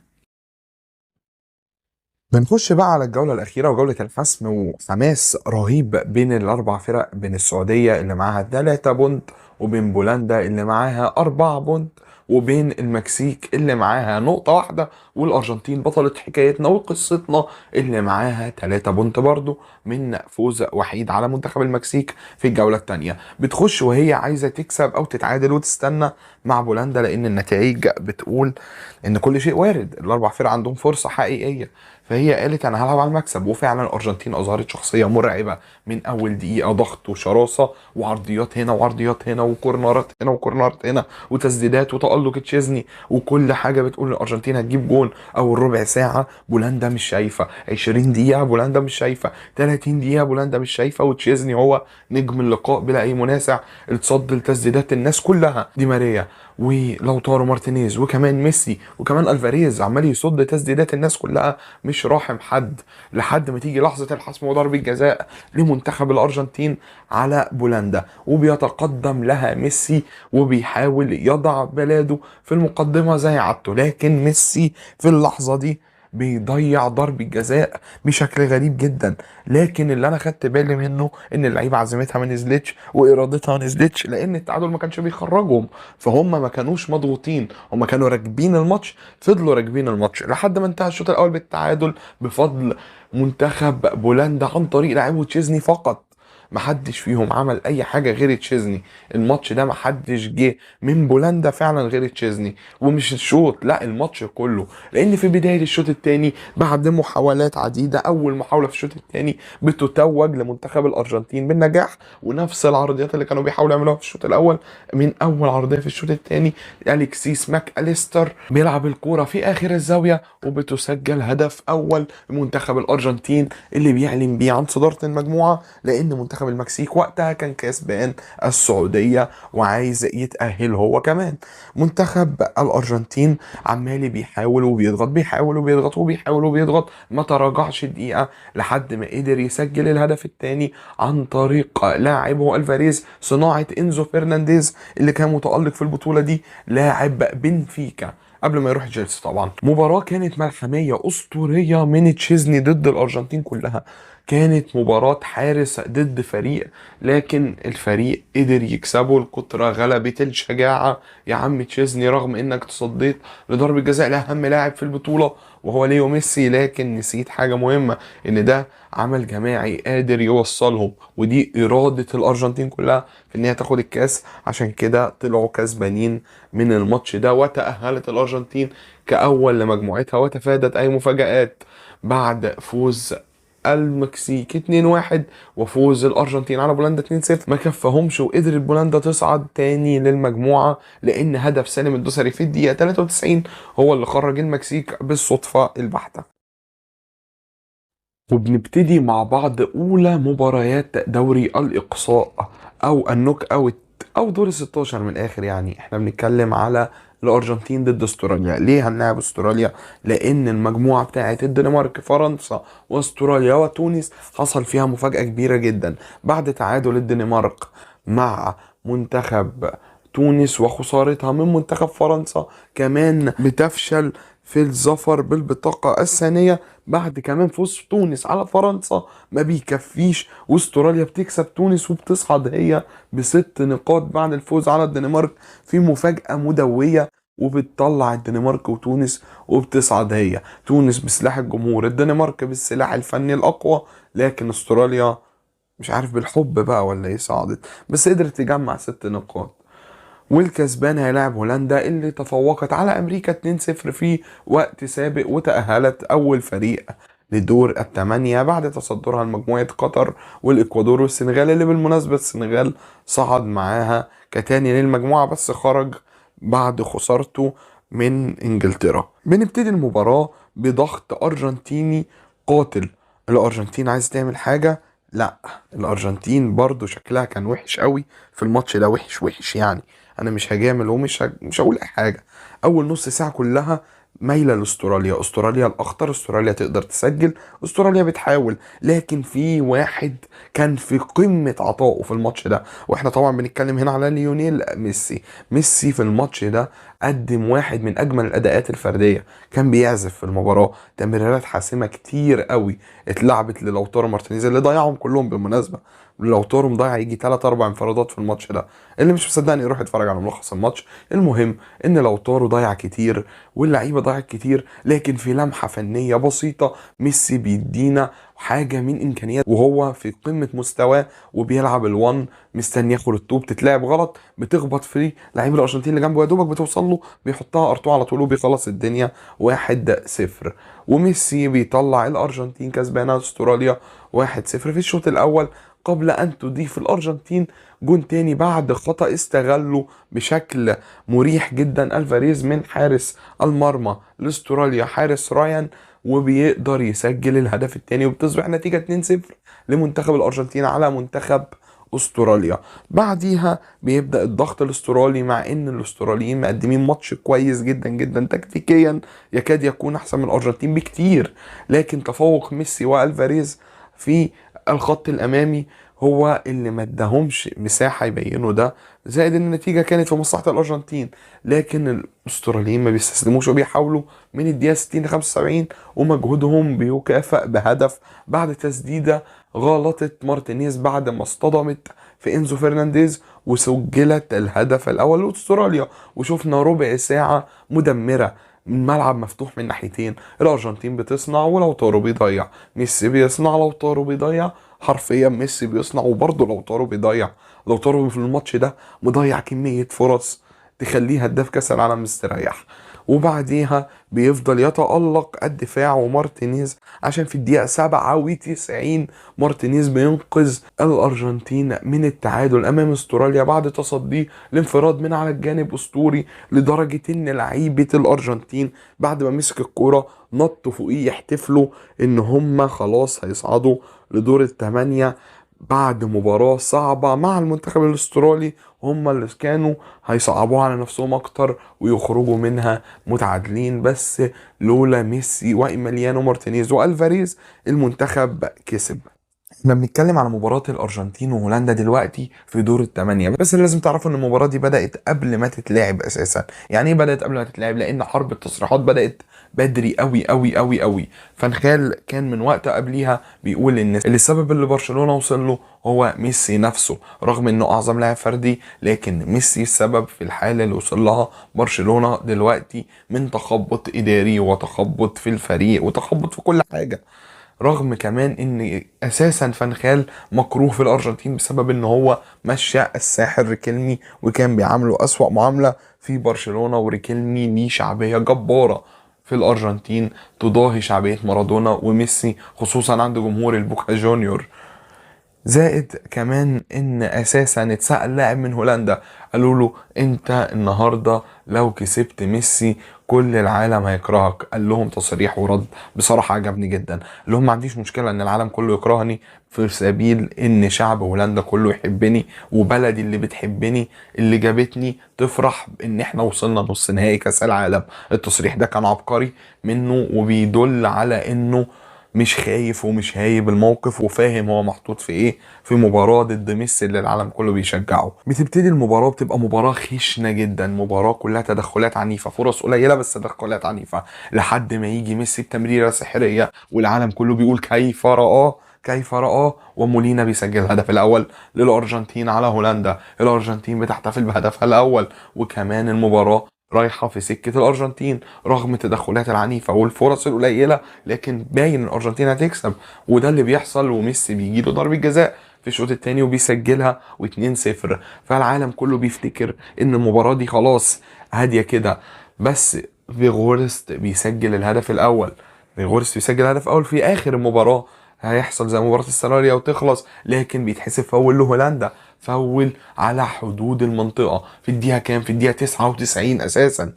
A: بنخش بقى على الجولة الأخيرة وجولة الحسم، وحماس رهيب بين الأربع فرق، بين السعودية اللي معاها 3 بونت، وبين بولندا اللي معاها 4 بونت، وبين المكسيك اللي معاها نقطة واحدة، والأرجنتين بطلة حكايتنا وقصتنا اللي معاها 3 بونت برضو، من فوز وحيد على منتخب المكسيك في الجولة التانية. بتخش وهي عايزة تكسب أو تتعادل وتستنى مع بولندا، لأن النتائج بتقول إن كل شيء وارد، الأربع فرق عندهم فرصة حقيقية. فهي قالت انا هلعب على المكسب، وفعلا الارجنتين اظهرت شخصيه مرعبه من اول دقيقه، ضغط وشراسه وعرضيات هنا وعرضيات هنا وكورنرات هنا وكورنرات هنا وتسديدات وتالق تشيزني، وكل حاجه بتقول الارجنتين هتجيب جون. اول ربع ساعه بولندا مش شايفه، 20 دقيقه بولندا مش شايفه، 30 دقيقه بولندا مش شايفه، وتشيزني هو نجم اللقاء بلا اي منازع. اتصد لتسديدات الناس كلها، دي ماريا ولوتارو مارتينيز وكمان ميسي وكمان الفاريز عمال يصد تسديدات الناس كلها، مش راحم حد، لحد ما تيجي لحظة الحسم وضرب الجزاء لمنتخب الأرجنتين على بولندا، وبيتقدم لها ميسي وبيحاول يضع بلاده في المقدمة زي عادته، لكن ميسي في اللحظة دي بيضيع ضرب الجزاء بشكل غريب جدا. لكن اللي انا خدت بالي منه ان اللعيبه عزيمتها ما نزلتش وارادتها ما نزلتش، لان التعادل ما كانش بيخرجهم، فهم ما كانوش مضغوطين، هم كانوا راكبين الماتش. فضلوا راكبين الماتش لحد ما انتهى الشوط الاول بالتعادل بفضل منتخب بولندا عن طريق لاعبه تشيزني فقط. محدش فيهم عمل اي حاجه غير تشيزني. الماتش ده محدش جه من بولندا فعلا غير تشيزني، ومش الشوط، لا الماتش كله. لان في بدايه الشوط الثاني بعد محاولات عديده، اول محاوله في الشوط الثاني بتتوج لمنتخب الارجنتين بالنجاح، ونفس العرضيات اللي كانوا بيحاولوا يعملوها في الشوط الاول، من اول عرضيه في الشوط الثاني اليكسيس ماك اليستر بيلعب الكوره في اخر الزاويه، وبتسجل هدف اول لمنتخب الارجنتين اللي بيعلن بيه عن صداره المجموعه، لان منتخب المكسيك وقتها كان كسبان السعوديه وعايز يتاهل هو كمان. منتخب الارجنتين عمال بيحاول وبيضغط، بيحاول وبيضغط وبيحاول وبيضغط، ما تراجعش دقيقه لحد ما قدر يسجل الهدف الثاني عن طريق لاعبه الفاريز، صناعه انزو فرنانديز اللي كان متالق في البطوله دي، لاعب بنفيكا قبل ما يروح تشيلسي. طبعا مباراة كانت ملحمية أسطورية من تشيزني ضد الأرجنتين كلها، كانت مباراة حارس ضد فريق، لكن الفريق قدر يكسبه. الكترة غلبت الشجاعة يا عم تشيزني، رغم انك تصديت لضربة جزاء لأهم لاعب في البطولة وهو ليو ميسي، لكن نسيت حاجة مهمة، ان ده عمل جماعي قادر يوصلهم، ودي إرادة الأرجنتين كلها في ان هي تاخد الكاس. عشان كده طلعوا كسبانين من الماتش ده، وتأهلت الأرجنتين كأول لمجموعتها، وتفادت أي مفاجآت بعد فوز المكسيك 2-1 وفوز الارجنتين على بولندا 2-0. ما كفهمش وقدرت بولندا تصعد تاني للمجموعه، لان هدف سالم الدوسري في الدقيقه 93 هو اللي خرج المكسيك بالصدفه البحته. وبنبتدي مع بعض اولى مباريات دوري الاقصاء او النوك اوت او دور ال 16 من الاخر. يعني احنا بنتكلم على الارجنتين ضد استراليا. ليه هنلعب استراليا؟ لان المجموعه بتاعت الدنمارك فرنسا واستراليا وتونس حصل فيها مفاجاه كبيره جدا. بعد تعادل الدنمارك مع منتخب تونس وخسارتها من منتخب فرنسا، كمان بتفشل في الظفر بالبطاقة الثانية. بعد كمان فوز تونس على فرنسا ما بيكفيش، واستراليا بتكسب تونس وبتصعد هي ب6 نقاط بعد الفوز على الدنمارك في مفاجأة مدوية، وبتطلع الدنمارك وتونس وبتصعد هي. تونس بسلاح الجمهور، الدنمارك بالسلاح الفني الأقوى، لكن استراليا مش عارف بالحب بقى ولا ايه صعدت، بس قدرت تجمع 6 نقاط. والكسبان هيلاعب هولندا اللي تفوقت على امريكا 2-0 في وقت سابق، وتأهلت اول فريق لدور الثمانية بعد تصدرها لمجموعة قطر والاكوادور والسنغال، اللي بالمناسبة السنغال صعد معاها كتاني للمجموعة بس خرج بعد خسارته من انجلترا. بنبتدي المباراة بضغط ارجنتيني قاتل. الارجنتين عايز تعمل حاجة، لا الارجنتين برضو شكلها كان وحش قوي في الماتش ده، وحش وحش يعني. انا مش هجامل ومش مش هقول اي حاجه. اول نص ساعه كلها مايله لاستراليا. استراليا الاخطر، استراليا تقدر تسجل، استراليا بتحاول. لكن في واحد كان في قمه عطائه في الماتش ده، واحنا طبعا بنتكلم هنا على ليونيل ميسي. ميسي في الماتش ده قدم واحد من اجمل الاداءات الفرديه. كان بيعزف في المباراه تمريرات حاسمه كتير قوي اتلعبت للوتارو مارتينيز اللي ضيعهم كلهم بالمناسبه. لوتارو مضيع يجي 3 4 انفرادات في الماتش ده. اللي مش مصدقني يروح يتفرج على ملخص الماتش. المهم ان لوتارو ضيع كتير واللعيبه ضيعت كتير، لكن في لمحه فنيه بسيطه ميسي بيدينا حاجه من امكانيات وهو في قمه مستواه وبيلعب الوان، مستني ياخد الطوب، تتلعب غلط بتخبط في لعيب الارجنتين اللي جنبه، يا دوبك بتوصل له بيحطها ارتو على طول وبيخلص الدنيا 1-0. وميسي بيطلع الارجنتين كسبانه استراليا 1-0 في الشوط الاول، قبل ان تضيف الارجنتين جون تاني بعد خطأ استغله بشكل مريح جدا الفاريز من حارس المرمى لاستراليا حارس رايان، وبيقدر يسجل الهدف الثاني وبتصبح نتيجة 2-0 لمنتخب الأرجنتين على منتخب أستراليا. بعديها بيبدأ الضغط الاسترالي، مع ان الاستراليين مقدمين ماتش كويس جدا جدا تكتيكيا، يكاد يكون احسن من الأرجنتين بكتير، لكن تفوق ميسي والفاريز في الخط الامامي هو اللي ما اداهمش مساحه يبينوا ده، زائد ان النتيجه كانت في مصلحه الارجنتين. لكن الاستراليين ما بيستسلموش وبيحاولوا من الدقيقه 60 ل 75، ومجهودهم بيكافئ بهدف بعد تسديده غلطت مارتينيز بعد ما اصطدمت في انزو فرنانديز، وسجلت الهدف الاول لاستراليا. وشفنا ربع ساعه مدمره، الملعب مفتوح من ناحيتين، الارجنتين بتصنع ولوتارو بيضيع، ميسي بيصنع لوتارو بيضيع، حرفيا ميسي بيصنع وبرضه لوتارو بيضيع. لوتارو في الماتش ده مضيع كمية فرص تخليه هداف كاس العالم مستريح. وبعديها بيفضل يتألق الدفاع ومارتينيز، عشان في الدقيقة 97 مارتينيز بينقذ الأرجنتين من التعادل أمام استراليا بعد تصديه لانفراد من على الجانب أسطوري، لدرجة إن لعيبة الأرجنتين بعد ما مسك الكورة نطوا فوقيه يحتفلوا إن هم خلاص هيصعدوا لدور الثمانية بعد مباراة صعبة مع المنتخب الاسترالي، هم اللي كانوا هيصعبوها على نفسهم اكتر ويخرجوا منها متعادلين. بس لولا ميسي وايميليانو مارتينيز والفاريز المنتخب كسب. احنا بنتكلم على مباراة الارجنتين وهولندا دلوقتي في دور الثمانية، بس اللي لازم تعرفوا ان المباراة دي بدأت قبل ما تتلعب اساسا. يعني ايه بدأت قبل ما تتلعب؟ لان حرب التصريحات بدأت بدري قوي قوي قوي قوي. فنخال كان من وقت قبليها بيقول ان السبب اللي برشلونة وصل له هو ميسي نفسه، رغم انه اعظم لاعب فردي، لكن ميسي السبب في الحالة اللي وصل لها برشلونة دلوقتي من تخبط اداري وتخبط في الفريق وتخبط في كل حاجة. رغم كمان ان اساسا فانخال مكروه في الارجنتين بسبب ان هو مشى الساحر ريكيلمي وكان بيعامله اسوأ معاملة في برشلونة، وريكيلمي ليه شعبية جبارة في الارجنتين تضاهي شعبية مارادونا وميسي، خصوصا عند جمهور البوكا جونيور. زائد كمان ان اساسا اتسأل لاعب من هولندا قالوا له انت النهارده لو كسبت ميسي كل العالم هيكرهك. قال لهم تصريح ورد بصراحه عجبني جدا، قال لهم ما عنديش مشكله ان العالم كله يكرهني في سبيل ان شعب هولندا كله يحبني، وبلدي اللي بتحبني اللي جابتني تفرح ان احنا وصلنا نص نهائي كاس العالم. التصريح ده كان عبقري منه وبيدل على انه مش خايف ومش هايب الموقف، وفاهم هو محطوط في ايه في مباراة ضد ميسي اللي العالم كله بيشجعه. بتبتدي المباراة بتبقى مباراة خشنة جدا، مباراة كلها تدخلات عنيفة، فرص قليلة بس تدخلات عنيفة، لحد ما يجي ميسي بتمريرة سحرية والعالم كله بيقول كيف رآه كيف رآه، ومولينا بيسجل الهدف الاول للارجنتين على هولندا. الارجنتين بتحتفل بهدفها الاول، وكمان المباراة رايحة في سكة الأرجنتين رغم التدخلات العنيفة والفرص القليلة، لكن باين الأرجنتين هتكسب، وده اللي بيحصل. وميسي بيجيله ضربة جزاء في الشوط الثاني وبيسجلها و2-0. فالعالم كله بيفتكر إن المباراة دي خلاص هادية كده، بس فيغورست بيسجل الهدف الأول. فيغورست بيسجل الهدف الأول في آخر المباراة، هيحصل زي مباراة السناريا وتخلص، لكن بيتحسب فاول لهولندا، فاول على حدود المنطقة في الدقيقة كام؟ في الدقيقة 99 أساسا.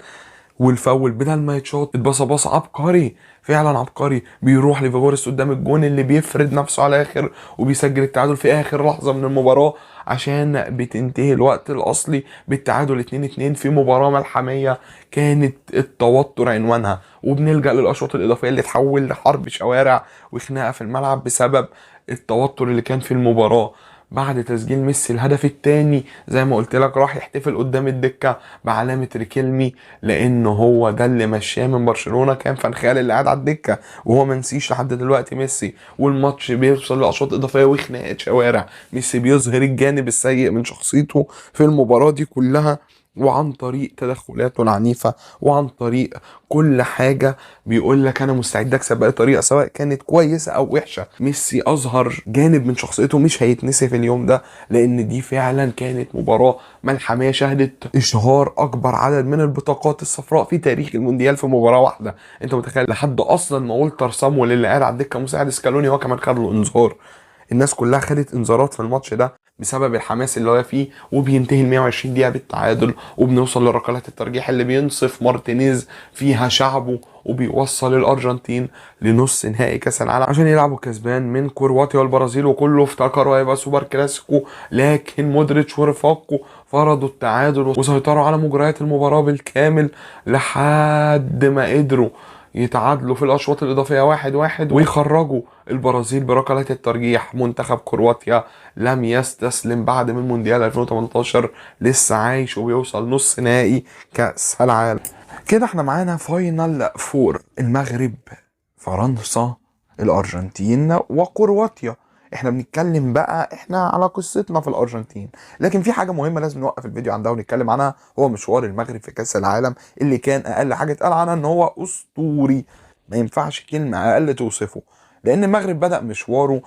A: والفاول بدل ما يتشاط اتبصى باص عبقري، فعلا عبقري، بيروح لفيجورس قدام الجون اللي بيفرد نفسه على الاخر وبيسجل التعادل في اخر لحظه من المباراه، عشان بتنتهي الوقت الاصلي بالتعادل 2-2 في مباراه ملحميه كانت التوتر عنوانها. وبنلجأ للاشواط الاضافيه اللي تحول لحرب شوارع وخناقه في الملعب بسبب التوتر اللي كان في المباراه. بعد تسجيل ميسي الهدف الثاني زي ما قلت لك راح يحتفل قدام الدكه بعلامه ريكيلمي، لانه هو ده اللي مشاه من برشلونه، كان فانخال اللي قاعد على الدكه، وهو ما نسيش لحد دلوقتي ميسي. والماتش بيوصل لاشواط اضافيه وخناقات شوارع، ميسي بيظهر الجانب السيء من شخصيته في المباراه دي كلها، وعن طريق تدخلاته العنيفه، وعن طريق كل حاجه بيقول لك انا مستعد اكسب باي طريقه سواء كانت كويسه او وحشه. ميسي اظهر جانب من شخصيته مش هيتنسي في اليوم ده، لان دي فعلا كانت مباراه ملحميه شهدت اشهار اكبر عدد من البطاقات الصفراء في تاريخ المونديال في مباراه واحده. انت متخيل لحد اصلا ما والتر صامويل اللي قاعد على الدكه مساعد سكالوني هو كمان خد له انذار. الناس كلها خدت انذارات في الماتش ده بسبب الحماس اللي هو فيه. وبينتهي ال 120 دقيقه بالتعادل، وبنوصل لركلات الترجيح اللي بينصف مارتينيز فيها شعبه، وبيوصل الارجنتين لنص نهائي كاس العالم عشان يلعبوا كسبان من كرواتيا والبرازيل. وكله افتكروا هيبقى سوبر كلاسيكو، لكن مودريتش ورفاقه فرضوا التعادل وسيطروا على مجريات المباراه بالكامل لحد ما قدروا يتعادلوا في الاشواط الاضافيه 1-1 ويخرجوا البرازيل بركلات الترجيح. منتخب كرواتيا لم يستسلم بعد من مونديال 2018، لسه عايش وبيوصل نص نهائي كاس العالم. كده احنا معانا فاينل فور: المغرب، فرنسا، الارجنتين، وكرواتيا. احنا بنتكلم بقى احنا على قصتنا في الارجنتين، لكن في حاجه مهمه لازم نوقف الفيديو عندها ونتكلم عنها، هو مشوار المغرب في كاس العالم اللي كان اقل حاجه اتقال عنها ان هو اسطوري. ما ينفعش كلمه اقل توصفه، لان المغرب بدا مشواره،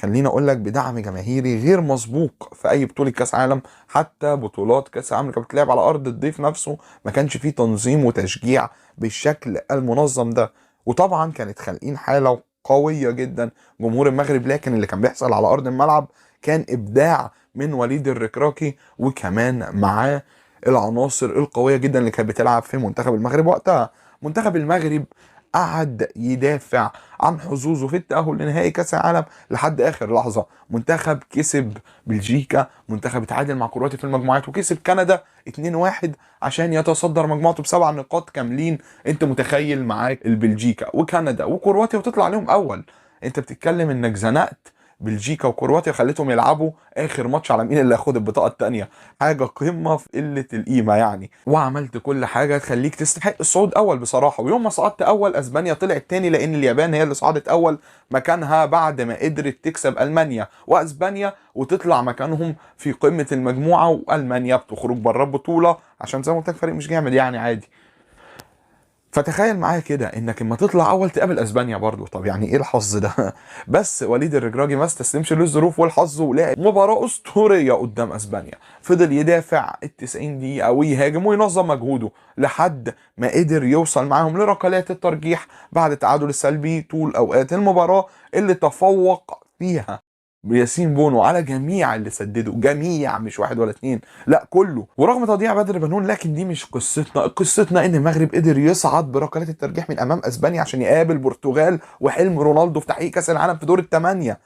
A: خليني اقول لك، بدعم جماهيري غير مسبوق في اي بطوله كاس عالم. حتى بطولات كاس العالم اللي كانت بتلعب على ارض الضيف نفسه ما كانش فيه تنظيم وتشجيع بالشكل المنظم ده. وطبعا كانت خالقين حاله قويه جدا جمهور المغرب، لكن اللي كان بيحصل على ارض الملعب كان ابداع من وليد الركراكي، وكمان معاه العناصر القويه جدا اللي كانت بتلعب في منتخب المغرب وقتها. منتخب المغرب قعد يدافع عن حظوظه في التأهل لنهائي كأس العالم لحد آخر لحظة. منتخب كسب بلجيكا، منتخب اتعادل مع كرواتيا في المجموعات، وكسب كندا 2-1 عشان يتصدر مجموعته ب7 نقاط كاملين. انت متخيل معاك البلجيكا وكندا وكرواتيا وتطلع عليهم اول؟ انت بتتكلم انك زنقت بلجيكا وكرواتيا، خليتهم يلعبوا اخر ماتش على مين اللي هياخد البطاقه الثانيه. حاجه قمه في قله القيمه يعني. وعملت كل حاجه تخليك تستحق الصعود اول بصراحه. ويوم ما صعدت اول اسبانيا طلعت تاني، لان اليابان هي اللي صعدت اول مكانها بعد ما قدرت تكسب المانيا واسبانيا وتطلع مكانهم في قمه المجموعه، والمانيا بتخرج بره البطوله عشان زي ما قلت لك فريق مش جامد يعني عادي. فتخيل معايا كده انك اما تطلع اول تقابل اسبانيا برضو. طب يعني ايه الحظ ده؟ بس وليد الركراكي ما استسلمش للظروف والحظ، ولعب مباراه اسطوريه قدام اسبانيا. فضل يدافع ال90 دقيقه ويهاجم وينظم مجهوده لحد ما قدر يوصل معاهم لركلات الترجيح بعد التعادل السلبي طول اوقات المباراه اللي تفوق فيها ياسين بونو على جميع اللي سددوا، جميع مش واحد ولا اتنين، لا كله، ورغم تضييع بدر بنون. لكن دي مش قصتنا، قصتنا ان المغرب قدر يصعد بركلات الترجيح من امام اسبانيا عشان يقابل البرتغال وحلم رونالدو في تحقيق كاس العالم في دور الثمانيه.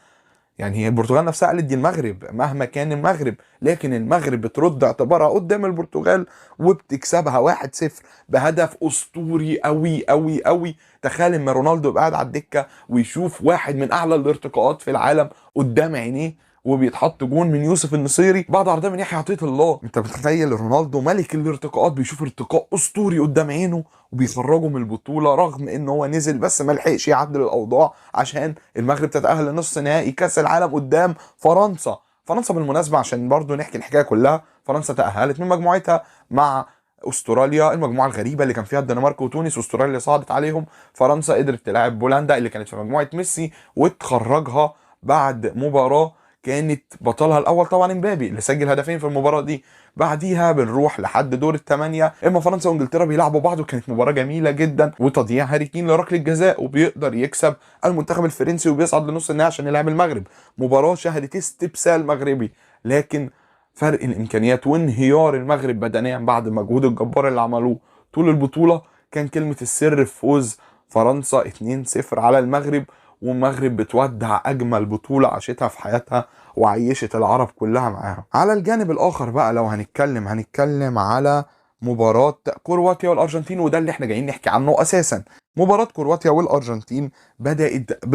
A: يعني هي البرتغال نفسها قالت دي المغرب مهما كان المغرب، لكن المغرب بترد اعتبارها قدام البرتغال وبتكسبها 1-0 بهدف اسطوري قوي قوي قوي. تخيل ان رونالدو يبقى قاعد على الدكه ويشوف واحد من اعلى الارتقاءات في العالم قدام عينيه وبيتحط جون من يوسف النصيري بعد عرضيه من يحيى عطيه الله. انت بتخيل رونالدو ملك الارتقاءات بيشوف ارتقاء اسطوري قدام عينه وبيخرجه من البطوله، رغم ان هو نزل بس ما لحقش يعدل الاوضاع عشان المغرب تتاهل لنص نهائي كاس العالم قدام فرنسا. فرنسا بالمناسبه عشان برضو نحكي الحكايه كلها، فرنسا تاهلت من مجموعتها مع استراليا، المجموعه الغريبه اللي كان فيها الدنمارك وتونس، واستراليا اللي صعدت عليهم. فرنسا قدرت تلاعب بولندا اللي كانت في مجموعه ميسي وتخرجها بعد مباراه كانت بطلها الاول طبعا امبابي اللي سجل هدفين في المباراه دي. بعديها بنروح لحد دور الثمانيه، اما فرنسا وانجلترا بيلعبوا بعض، وكانت مباراه جميله جدا وتضييع هاري كين لركله جزاء، وبيقدر يكسب المنتخب الفرنسي وبيصعد لنص النهائي عشان يلعب المغرب. مباراه شهدت استبسال مغربي، لكن فرق الامكانيات وانهيار المغرب بدنيا بعد المجهود الجبار اللي عملوه طول البطولة كان كلمة السر في فوز فرنسا 2-0 على المغرب، والمغرب بتودع اجمل بطولة عاشتها في حياتها وعيشت العرب كلها معاها. على الجانب الاخر بقى لو هنتكلم على مباراة كرواتيا والارجنتين، وده اللي احنا جايين نحكي عنه اساسا. مباراة كرواتيا والارجنتين بدأت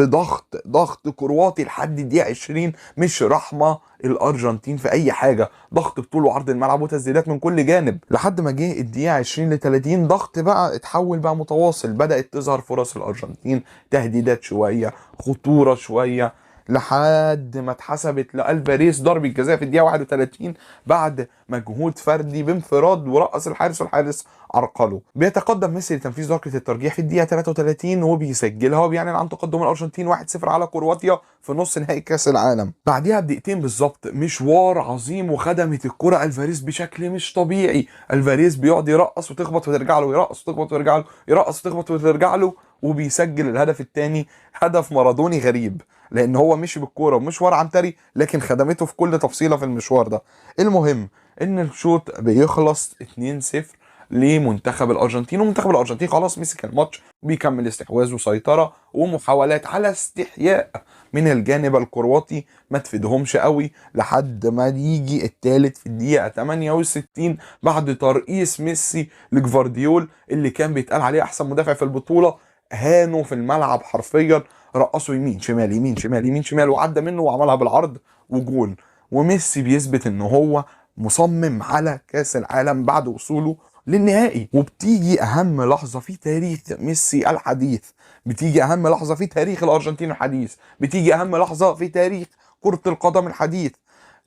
A: ضغط كرواتي لحد الدقيقة 20، مش رحمة الارجنتين في اي حاجة، ضغط بطول وعرض الملعب وتسديدات من كل جانب، لحد ما جه الدقيقة 20 ل 30 ضغط بقى اتحول بقى متواصل، بدأت تظهر فرص الارجنتين، تهديدات شوية، خطورة شوية، لحد ما اتحسبت لألفاريز ضربة جزاء في الدقيقة 31 بعد مجهود فردي بانفراد ورقص الحارس والحارس عرقله. بيتقدم ميسي لتنفيذ ضربة الترجيح في الدقيقة 33 وبيسجلها وبيعلن عن تقدم الأرجنتين 1-0 على كرواتيا في نص نهائي كأس العالم. بعديها بدقيقتين بالظبط مشوار عظيم وخدمت الكرة ألفاريز بشكل مش طبيعي. ألفاريز بيقعد يرقص وتخبط وترجع له، يرقص وتخبط وترجع له، يرقص وتخبط وترجع له، وبيسجل الهدف الثاني، هدف مارادوني غريب لان هو مشي بالكوره ومشوار عنتري لكن خدمته في كل تفصيله في المشوار ده. المهم ان الشوط بيخلص 2-0 لمنتخب الارجنتين، ومنتخب الارجنتين خلاص مسك الماتش، بيكمل استحواذ وسيطره ومحاولات على استحياء من الجانب الكرواتي ما تفيدهمش قوي، لحد ما يجي الثالث في الدقيقه 68 بعد ترقيص ميسي لجفارديول اللي كان بيتقال عليه احسن مدافع في البطوله. هانوا في الملعب حرفيا، رقصوا يمين شمال يمين شمال يمين شمال، وعدى منه وعملها بالعرض وجول. وميسي بيثبت ان هو مصمم على كاس العالم بعد وصوله للنهائي. وبتيجي اهم لحظه في تاريخ ميسي الحديث، بتيجي اهم لحظه في تاريخ الارجنتين الحديث، بتيجي اهم لحظه في تاريخ كره القدم الحديث.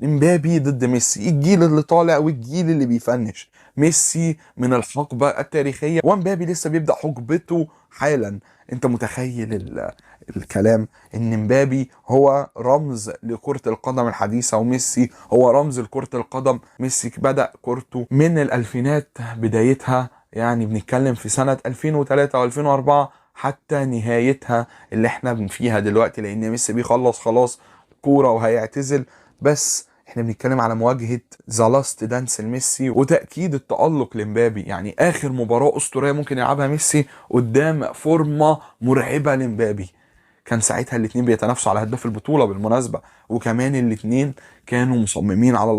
A: امبابي ضد ميسي، الجيل اللي طالع والجيل اللي بيفنش. ميسي من الحقبه التاريخيه وامبابي لسه بيبدا حقبته حالا. انت متخيل الكلام ان امبابي هو رمز لكرة القدم الحديثة وميسي هو رمز لكرة القدم. ميسي بدأ كورته من الألفينات بدايتها، يعني بنتكلم في سنة 2003 و2004 حتى نهايتها اللي احنا فيها دلوقتي، لان ميسي بيخلص خلاص كورة وهيعتزل. بس احنا بنتكلم على مواجهة ذا لاست دانس لميسي وتأكيد التألق لمبابي، يعني آخر مباراة أسطورية ممكن يلعبها ميسي قدام فورمة مرعبة لمبابي. كان ساعتها الاثنين بيتنافسوا على هداف البطولة بالمناسبة، وكمان الاثنين كانوا مصممين على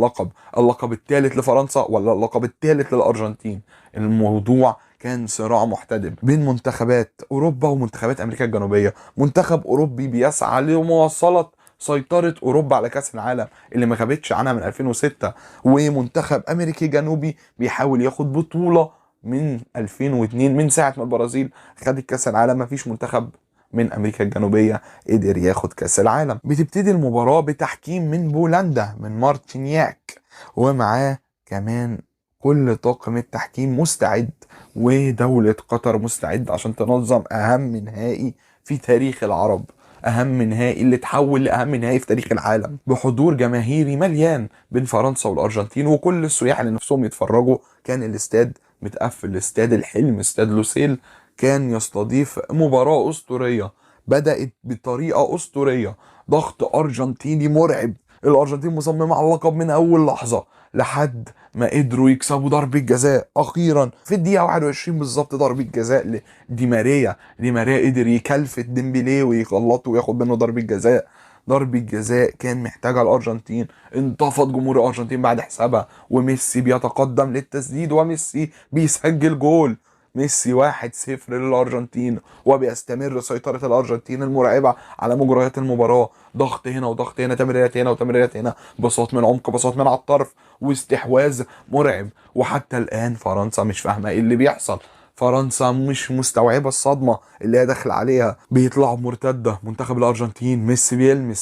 A: اللقب الثالث لفرنسا ولا اللقب الثالث للأرجنتين. الموضوع كان صراع محتدم بين منتخبات أوروبا ومنتخبات أمريكا الجنوبية. منتخب أوروبي بيسعى لمواصلة سيطرة أوروبا على كأس العالم اللي ما غابتش عنها من 2006، ومنتخب أمريكي جنوبي بيحاول ياخد بطولة من 2002 من ساعة ما البرازيل خدت كأس العالم. ما فيش منتخب من امريكا الجنوبيه قدر ياخد كاس العالم. بتبتدي المباراه بتحكيم من بولندا من مارتينياك، ومعاه كمان كل طاقم التحكيم مستعد، ودوله قطر مستعد عشان تنظم اهم نهائي في تاريخ العرب، اهم نهائي اللي تحول لاهم نهائي في تاريخ العالم، بحضور جماهيري مليان بين فرنسا والارجنتين وكل السياح اللي نفسهم يتفرجوا. كان الاستاد متقفل، استاد الحلم، استاد لوسيل كان يستضيف مباراة أسطورية بدأت بطريقة أسطورية، ضغط أرجنتيني مرعب، الأرجنتين مصممة على اللقب من أول لحظة لحد ما قدروا يكسبوا ضربة جزاء أخيرا في الدقيقة 21 بالظبط، ضربة جزاء دي ماريا قدر يكلفت ديمبلي ويغلطه وياخد منه ضربة جزاء. ضربة جزاء كان محتاجها الأرجنتين، انتفض جمهور الأرجنتين بعد حسابها، وميسي بيتقدم للتسديد وميسي بيسجل جول. ميسي 1-0 للأرجنتين، وبيستمر سيطرة الأرجنتين المرعبة على مجريات المباراة. ضغط هنا وضغط هنا، تمريرات هنا وتمريرات هنا، باصات من عمق، باصات من على الطرف، واستحواذ مرعب. وحتى الآن فرنسا مش فاهمة ايه اللي بيحصل، فرنسا مش مستوعبة الصدمة اللي هي داخل عليها. بيطلعوا مرتدة منتخب الأرجنتين، ميسي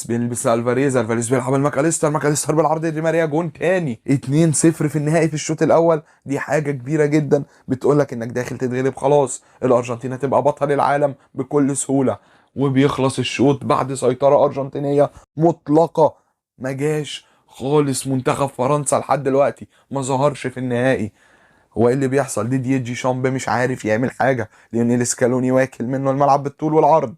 A: بيلبس ألفاريز بيلعب ماكاليستر بالعرض دي ماريا، جون تاني. 2-0 في النهائي في الشوط الأول، دي حاجة كبيرة جدا بتقولك انك داخل تتغلب خلاص، الأرجنتين هتبقى بطل العالم بكل سهولة. وبيخلص الشوط بعد سيطرة أرجنتينية مطلقة. ما جاش خالص منتخب فرنسا لحد دلوقتي، ما ظهرش في النهائي. هو ايه اللي بيحصل؟ ديدييه ديشامب مش عارف يعمل حاجه، ليونيل سكالوني واكل منه الملعب بالطول والعرض.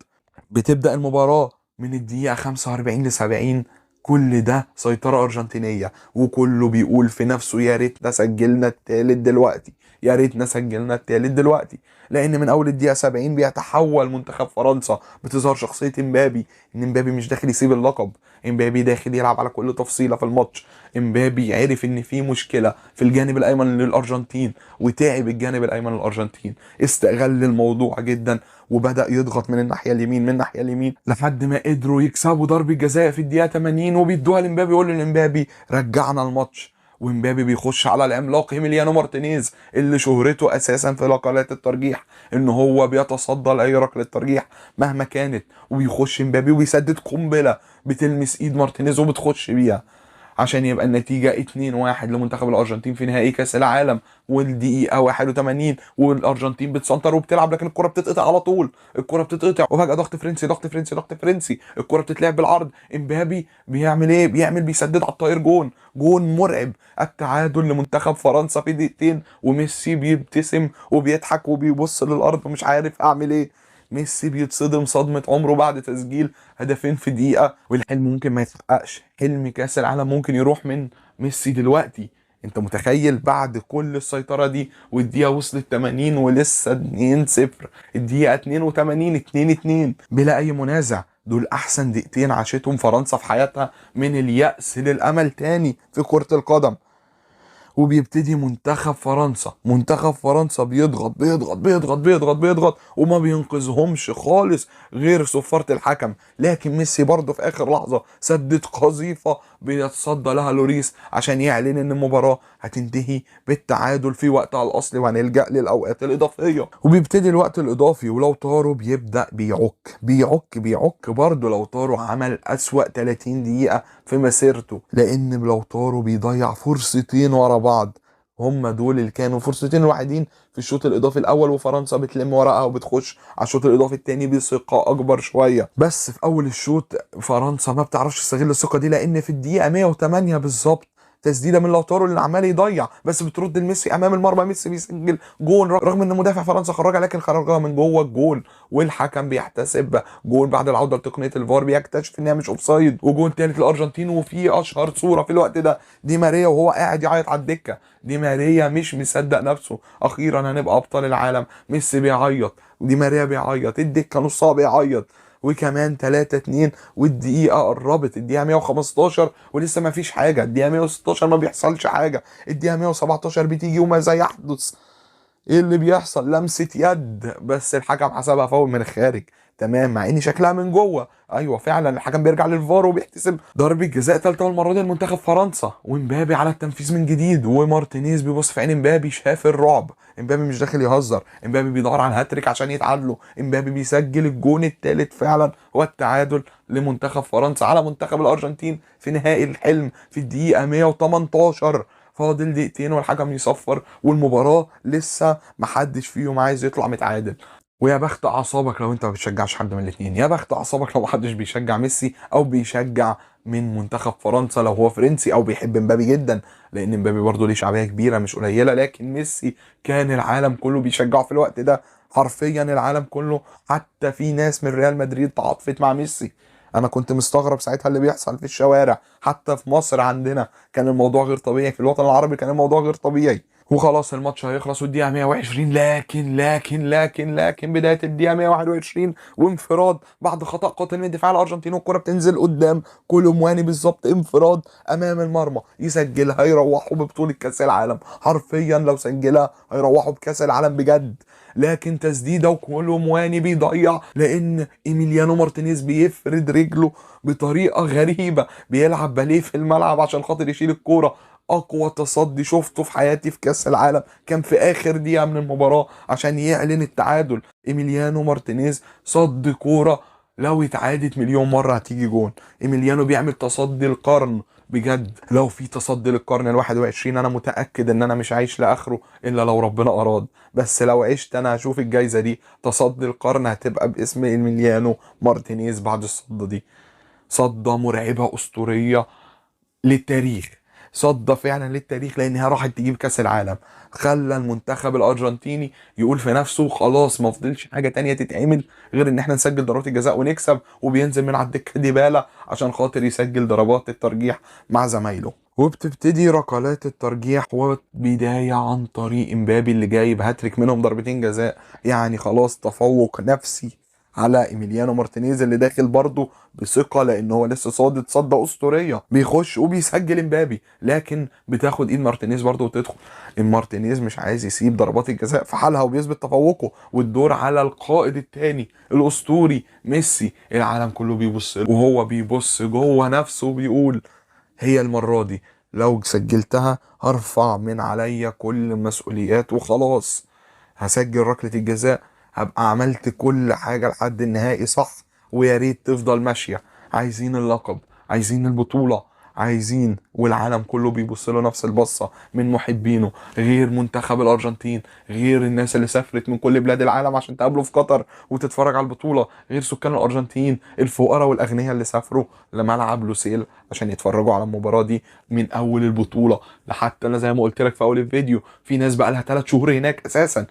A: بتبدا المباراه من الدقيقه 45 ل 70، كل ده سيطرة أرجنتينية، وكله بيقول في نفسه يا ريتنا سجلنا التالت دلوقتي، يا ريتنا سجلنا التالت دلوقتي. لأن من أول الدقيقة 70 بيتحول منتخب فرنسا، بتظهر شخصية امبابي، إن امبابي مش داخل يسيب اللقب، امبابي داخل يلعب على كل تفصيلة في الماتش. امبابي عرف إن في مشكلة في الجانب الأيمن للأرجنتين، وتعب الجانب الأيمن للأرجنتين، استغل الموضوع جدا وبدأ يضغط من الناحية اليمين، من الناحية اليمين، لحد ما قدروا يكسبوا ضربة جزاء في الدقيقة 80 وبيدوها لامبابي، يقول لامبابي رجعنا الماتش. وامبابي بيخش على العملاق ايميليانو مارتينيز اللي شهرته اساسا في ركلات الترجيح ان هو بيتصدى لاي ركله ترجيح مهما كانت، وبيخش امبابي وبيسدد قنبله بتلمس ايد مارتينيز وبتخش بيها عشان يبقى النتيجة 2-1 لمنتخب الأرجنتين في نهائي كأس العالم. والدقيقة 81 والأرجنتين بتسنتر وبتلعب، لكن الكرة بتتقطع على طول، الكرة بتتقطع وفجأة ضغط فرنسي، ضغط فرنسي، ضغط فرنسي، الكرة بتتلعب بالعرض. امبابي بيعمل ايه؟ بيسدد على الطاير، جون، جون مرعب، التعادل لمنتخب فرنسا في دقيقتين. وميسي بيبتسم وبيضحك وبيبص للأرض ومش عارف أعمل ايه. ميسي بيتصدم صدمة عمره بعد تسجيل هدفين في دقيقة، والحلم ممكن ما يتحققش، حلم كأس العالم ممكن يروح من ميسي دلوقتي. انت متخيل بعد كل السيطرة دي والدقيقة وصلت 80 ولسه 2-0، الدقيقة 82 2-2 بلا أي منازع. دول أحسن دقيقتين عاشتهم فرنسا في حياتها، من اليأس للأمل تاني في كرة القدم. وبيبتدي منتخب فرنسا بيضغط بيضغط بيضغط بيضغط بيضغط وما بينقذهمش خالص غير صفارة الحكم. لكن ميسي برضه في اخر لحظة سدد قذيفة بيتصدى لها لوريس عشان يعلن ان المباراة هتنتهي بالتعادل في وقتها الاصلي وهنلجأ للاوقات الاضافية. وبيبتدي الوقت الاضافي ولو طاروا بيبدأ بيعك برضه. لو طاروا عمل اسوأ 30 دقيقة في مسيرته، لان لو طاروا بيضيع فرصتين ورا بعض، هم دول اللي كانوا فرصتين الوحيدين في الشوط الاضافي الاول، وفرنسا بتلم ورقها وبتخش على الشوط الاضافي الثاني بثقه اكبر شويه. بس في اول الشوط فرنسا ما بتعرفش تستغل الثقه دي، لان في الدقيقه 108 بالظبط تسديده من لوتارو اللي عمال يضيع بس بترد لميسي امام المرمى، ميسي بيسجل جون رغم ان مدافع فرنسا خرجها، لكن خرجها من جوه الجول، والحكم بيحتسب جول بعد العوده لتقنيه الفار، بيكتشف ان هي مش اوفسايد، وجون ثالث للارجنتين. وفي اشهر صوره في الوقت ده دي ماريا وهو قاعد يعيط على الدكه، دي ماريا مش مصدق نفسه، اخيرا هنبقى ابطال العالم. ميسي بيعيط، دي ماريا بيعيط، الدكه نصها بيعيط. وكمان 3-2 والدقيقة قربت، الدقيقة 115 ولسه ما فيش حاجة، الدقيقة 116 ما بيحصلش حاجة، الدقيقة 117 بتيجي وماذا يحدث؟ ايه اللي بيحصل؟ لمسة يد بس الحكم حسبها فاول من الخارج، تمام، مع ان شكلها من جوه. ايوه فعلا الحكم بيرجع للفار وبيحتسب ضربة جزاء ثالثة، والمرة دي لمنتخب فرنسا. ومبابي على التنفيذ من جديد، ومارتينيز بيبص في عين امبابي شاف الرعب، امبابي مش داخل يهزر، امبابي بيدور على الهاتريك عشان يتعادلوا، امبابي بيسجل الجون الثالث فعلا والتعادل لمنتخب فرنسا على منتخب الارجنتين في نهائي الحلم في الدقيقة 118. فاضل دقيقتين والحكم يصفر، والمباراة لسه محدش فيهم عايز يطلع متعادل. ويا بخت اعصابك لو انت ما بتشجعش حد من الاثنين، يا بخت اعصابك لو محدش بيشجع ميسي او بيشجع من منتخب فرنسا لو هو فرنسي او بيحب مبابي جدا، لان مبابي برضه ليه شعبيه كبيره مش قليله. لكن ميسي كان العالم كله بيشجعه في الوقت ده، حرفيا العالم كله، حتى في ناس من ريال مدريد تعاطفت مع ميسي. انا كنت مستغرب ساعتها اللي بيحصل في الشوارع، حتى في مصر عندنا كان الموضوع غير طبيعي، في الوطن العربي كان الموضوع غير طبيعي. وخلاص الماتش هيخلص والدقيقة 120، لكن بداية الدقيقة 121 وانفراد بعد خطأ قاتل من دفاع الأرجنتين، والكرة بتنزل قدام كولومواني بالظبط، انفراد أمام المرمى، يسجلها يروحوا ببطولة كأس العالم، حرفيا لو سجلها هيروحوا بكأس العالم بجد. لكن تسديده وكولومواني بيضيع، لان ايميليانو مارتينيز بيفرد رجله بطريقه غريبه، بيلعب باليه في الملعب عشان خاطر يشيل الكوره. اقوى تصدي شفته في حياتي في كاس العالم كان في اخر دقيقه من المباراه عشان يعلن التعادل. ايميليانو مارتينيز صد كوره لو اتعادت مليون مره هتيجي جون. ايميليانو بيعمل تصدي القرن بجد، لو في تصدي للقرن ال21 انا متاكد ان انا مش عايش لاخره الا لو ربنا اراد، بس لو عشت انا هشوف الجايزه دي، تصدي القرن هتبقى باسم ايميليانو مارتينيز بعد الصده دي. صده مرعبه اسطوريه للتاريخ، صدى فعلا للتاريخ لانها راحت تجيب كاس العالم. خلى المنتخب الارجنتيني يقول في نفسه خلاص ما فضلش حاجه تانية تتعمل غير ان احنا نسجل ضربات الجزاء ونكسب، وبينزل من على الدكه ديبالا عشان خاطر يسجل ضربات الترجيح مع زمايله. وبتبتدي ركلات الترجيح وبداية عن طريق امبابي اللي جايب هاتريك منهم ضربتين جزاء، يعني خلاص تفوق نفسي على ايميليانو مارتينيز اللي داخل برضه بثقة لان هو لسه صادد صدة اسطورية. بيخش وبيسجل امبابي، لكن بتاخد ايد مارتينيز برضه وتدخل. مارتينيز مش عايز يسيب ضربات الجزاء في حالها وبيثبت تفوقه، والدور على القائد الثاني الاسطوري ميسي. العالم كله بيبص له وهو بيبص جوه نفسه وبيقول هي المرة دي لو سجلتها هرفع من عليا كل المسؤوليات وخلاص، هسجل ركلة الجزاء، هبقى عملت كل حاجة لحد النهائي صح، ويا ريت تفضل ماشية. عايزين اللقب، عايزين البطولة، عايزين. والعالم كله بيبص له نفس البصة من محبينه، غير منتخب الأرجنتين، غير الناس اللي سافرت من كل بلاد العالم عشان تقابله في قطر وتتفرج على البطولة، غير سكان الأرجنتين الفقراء والأغنياء اللي سافروا لملعب لوسيل عشان يتفرجوا على المباراة دي من أول البطولة لحتى أنا زي ما قلت لك في أول الفيديو في ناس بقى لها 3 شهور هناك أساسا.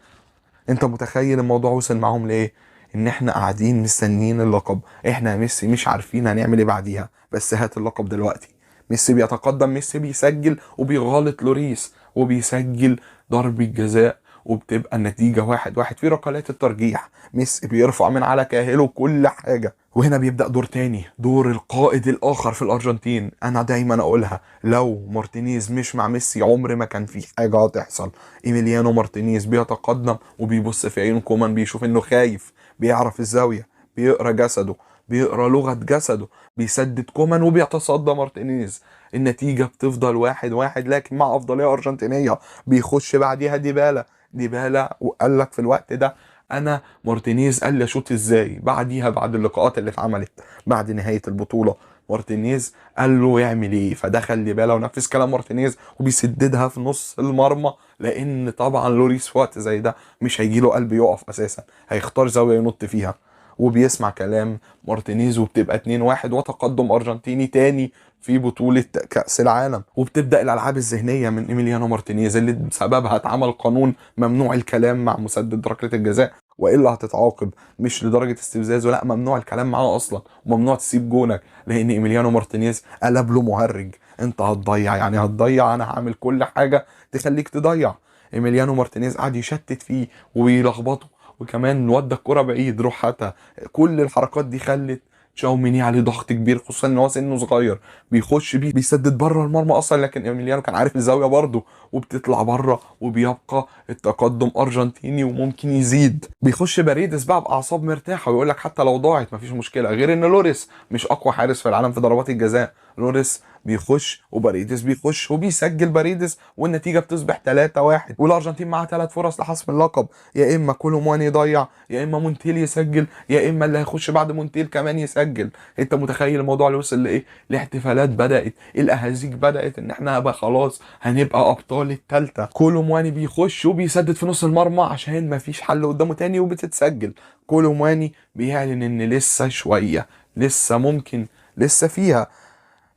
A: انت متخيل الموضوع وصل معاهم لايه؟ ان احنا قاعدين مستنيين اللقب. احنا يا ميسي مش عارفين هنعمل ايه بعديها، بس هات اللقب دلوقتي. ميسي بيتقدم، ميسي بيسجل وبيغلط لوريس وبيسجل ضربة جزاء، وبتبقى النتيجة 1-1 في ركلات الترجيح. ميسي بيرفع من على كاهله كل حاجة. وهنا بيبدأ دور تاني، دور القائد الآخر في الأرجنتين. أنا دايما أقولها، لو مارتينيز مش مع ميسي عمر ما كان في حاجة هتحصل. إيميليانو مارتينيز بيتقدم وبيبص في عيون كومان، بيشوف إنه خايف، بيعرف الزاوية، بيقرأ جسده، بيقرأ لغة جسده، بيسدد كومان وبيتصدى مارتينيز. النتيجة بتفضل 1-1 لكن مع أفضلية أرجنتينية. بيخش بعديها ديبالا وقال لك في الوقت ده انا مارتينيز قال لي اشوط ازاي. بعديها بعد اللقاءات اللي اتعملت بعد نهايه البطوله مارتينيز قال له يعمل ايه، فدخل ديبالا ونفذ كلام مارتينيز وبيسددها في نص المرمى، لان طبعا لوريس في وقت زي ده مش هيجي له قلب يقف اساسا، هيختار زاويه ينط فيها. وبيسمع كلام مارتينيز وبتبقى 2-1 وتقدم ارجنتيني تاني في بطولة كأس العالم. وبتبدأ الألعاب الذهنية من إيميليانو مارتينيز اللي بسببها اتعمل قانون ممنوع الكلام مع مسدد ركلة الجزاء، والا هتتعاقب. مش لدرجه استفزازه، لا، ممنوع الكلام معاه اصلا وممنوع تسيب جونك، لان ايميليانو مارتينيز قلب له مهرج. انت هتضيع يعني هتضيع، انا هعمل كل حاجه تخليك تضيع. ايميليانو مارتينيز قعد يشتت فيه ويلخبطه، وكمان ودى الكرة بعيد روح حتى. كل الحركات دي خلت تشاوميني عليه ضغط كبير، خصوصا ان هو سنه صغير. بيخش بيه بيسدد بره المرمى اصلا، لكن ايميليانو كان عارف الزاويه برضه وبتطلع بره، وبيبقى التقدم ارجنتيني وممكن يزيد. بيخش باريدس بقى باعصاب مرتاحه ويقول لك حتى لو ضاعت مفيش مشكله، غير ان لوريس مش اقوى حارس في العالم في ضربات الجزاء. لوريس بيخش وباريدس بيخش وبيسجل باريدس، والنتيجه بتصبح 3-1. والارجنتين معاها 3 فرص لحسم اللقب، يا اما كولومواني يضيع، يا اما مونتيل يسجل، يا اما اللي هيخش بعد مونتيل كمان يسجل. انت متخيل الموضوع اللي وصل لايه؟ الاحتفالات بدات، الاهازيج بدات، ان احنا بقى خلاص هنبقى ابطال الثالثه. كولومواني بيخش وبيسدد في نص المرمى عشان مفيش حل قدامه تاني وبتتسجل. كولومواني بيعلن ان لسه شويه، لسه ممكن، لسه فيها.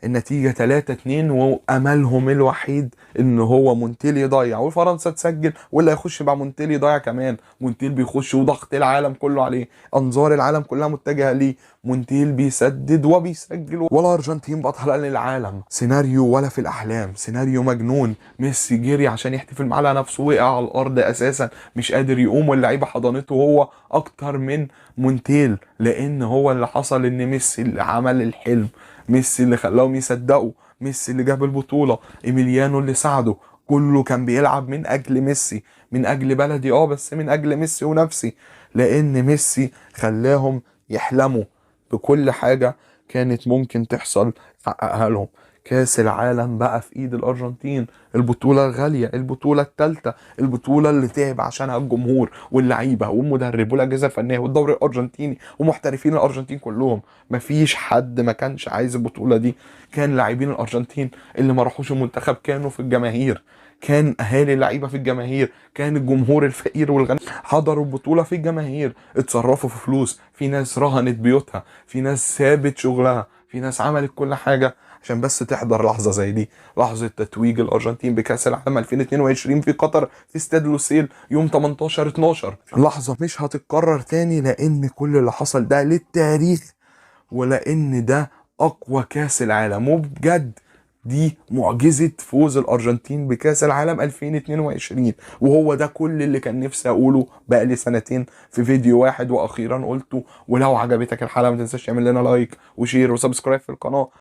A: النتيجة 3-2 وأملهم الوحيد إن هو مونتيل يضيع وفرنسا تسجل، واللي هيخش بقى مونتيل يضيع كمان. مونتيل بيخش وضغط العالم كله عليه، أنظار العالم كلها متجهة ليه. مونتيل بيسدد وبيسجل والأرجنتين بطلة للعالم. سيناريو ولا في الأحلام، سيناريو مجنون. ميسي جري عشان يحتفل معاه على نفسه، وقع على الأرض أساسا مش قادر يقوم، واللعيبة حضنته هو أكتر من مونتيل، لأن هو اللي حصل إن ميسي اللي عمل الحلم، ميسي اللي خلاهم يصدقوا، ميسي اللي جاب البطولة، ايميليانو اللي ساعده. كله كان بيلعب من اجل ميسي، من اجل بلدي بس من اجل ميسي ونفسي، لان ميسي خلاهم يحلموا بكل حاجة كانت ممكن تحصل حققها لهم. كاس العالم بقى في ايد الارجنتين، البطولة الغالية، البطولة الثالثة، البطولة اللي تعب عشانها الجمهور واللعيبة والمدرب والاجهزة الفنية والدوري الارجنتيني ومحترفين الارجنتين كلهم. مفيش حد ما كانش عايز البطولة دي. كان لاعبين الارجنتين اللي ما راحوش المنتخب كانوا في الجماهير، كان اهالي اللعيبه في الجماهير، كان الجمهور الفقير والغني حضروا البطوله في الجماهير، اتصرفوا في فلوس، في ناس رهنت بيوتها، في ناس سابت شغلها، في ناس عملت كل حاجة عشان بس تحضر لحظة زي دي، لحظة تتويج الأرجنتين بكأس العالم 2022 في قطر في استاد لوسيل يوم 18/12. لحظة مش هتتكرر تاني، لأن كل اللي حصل ده للتاريخ، ولأن ده أقوى كأس العالم. وبجد دي معجزة فوز الأرجنتين بكأس العالم 2022، وهو ده كل اللي كان نفسي أقوله بقالي سنتين في فيديو واحد، وأخيرا قلته. ولو عجبتك الحلقة ما تنساش تعمل لنا لايك وشير وسبسكرايب في القناة.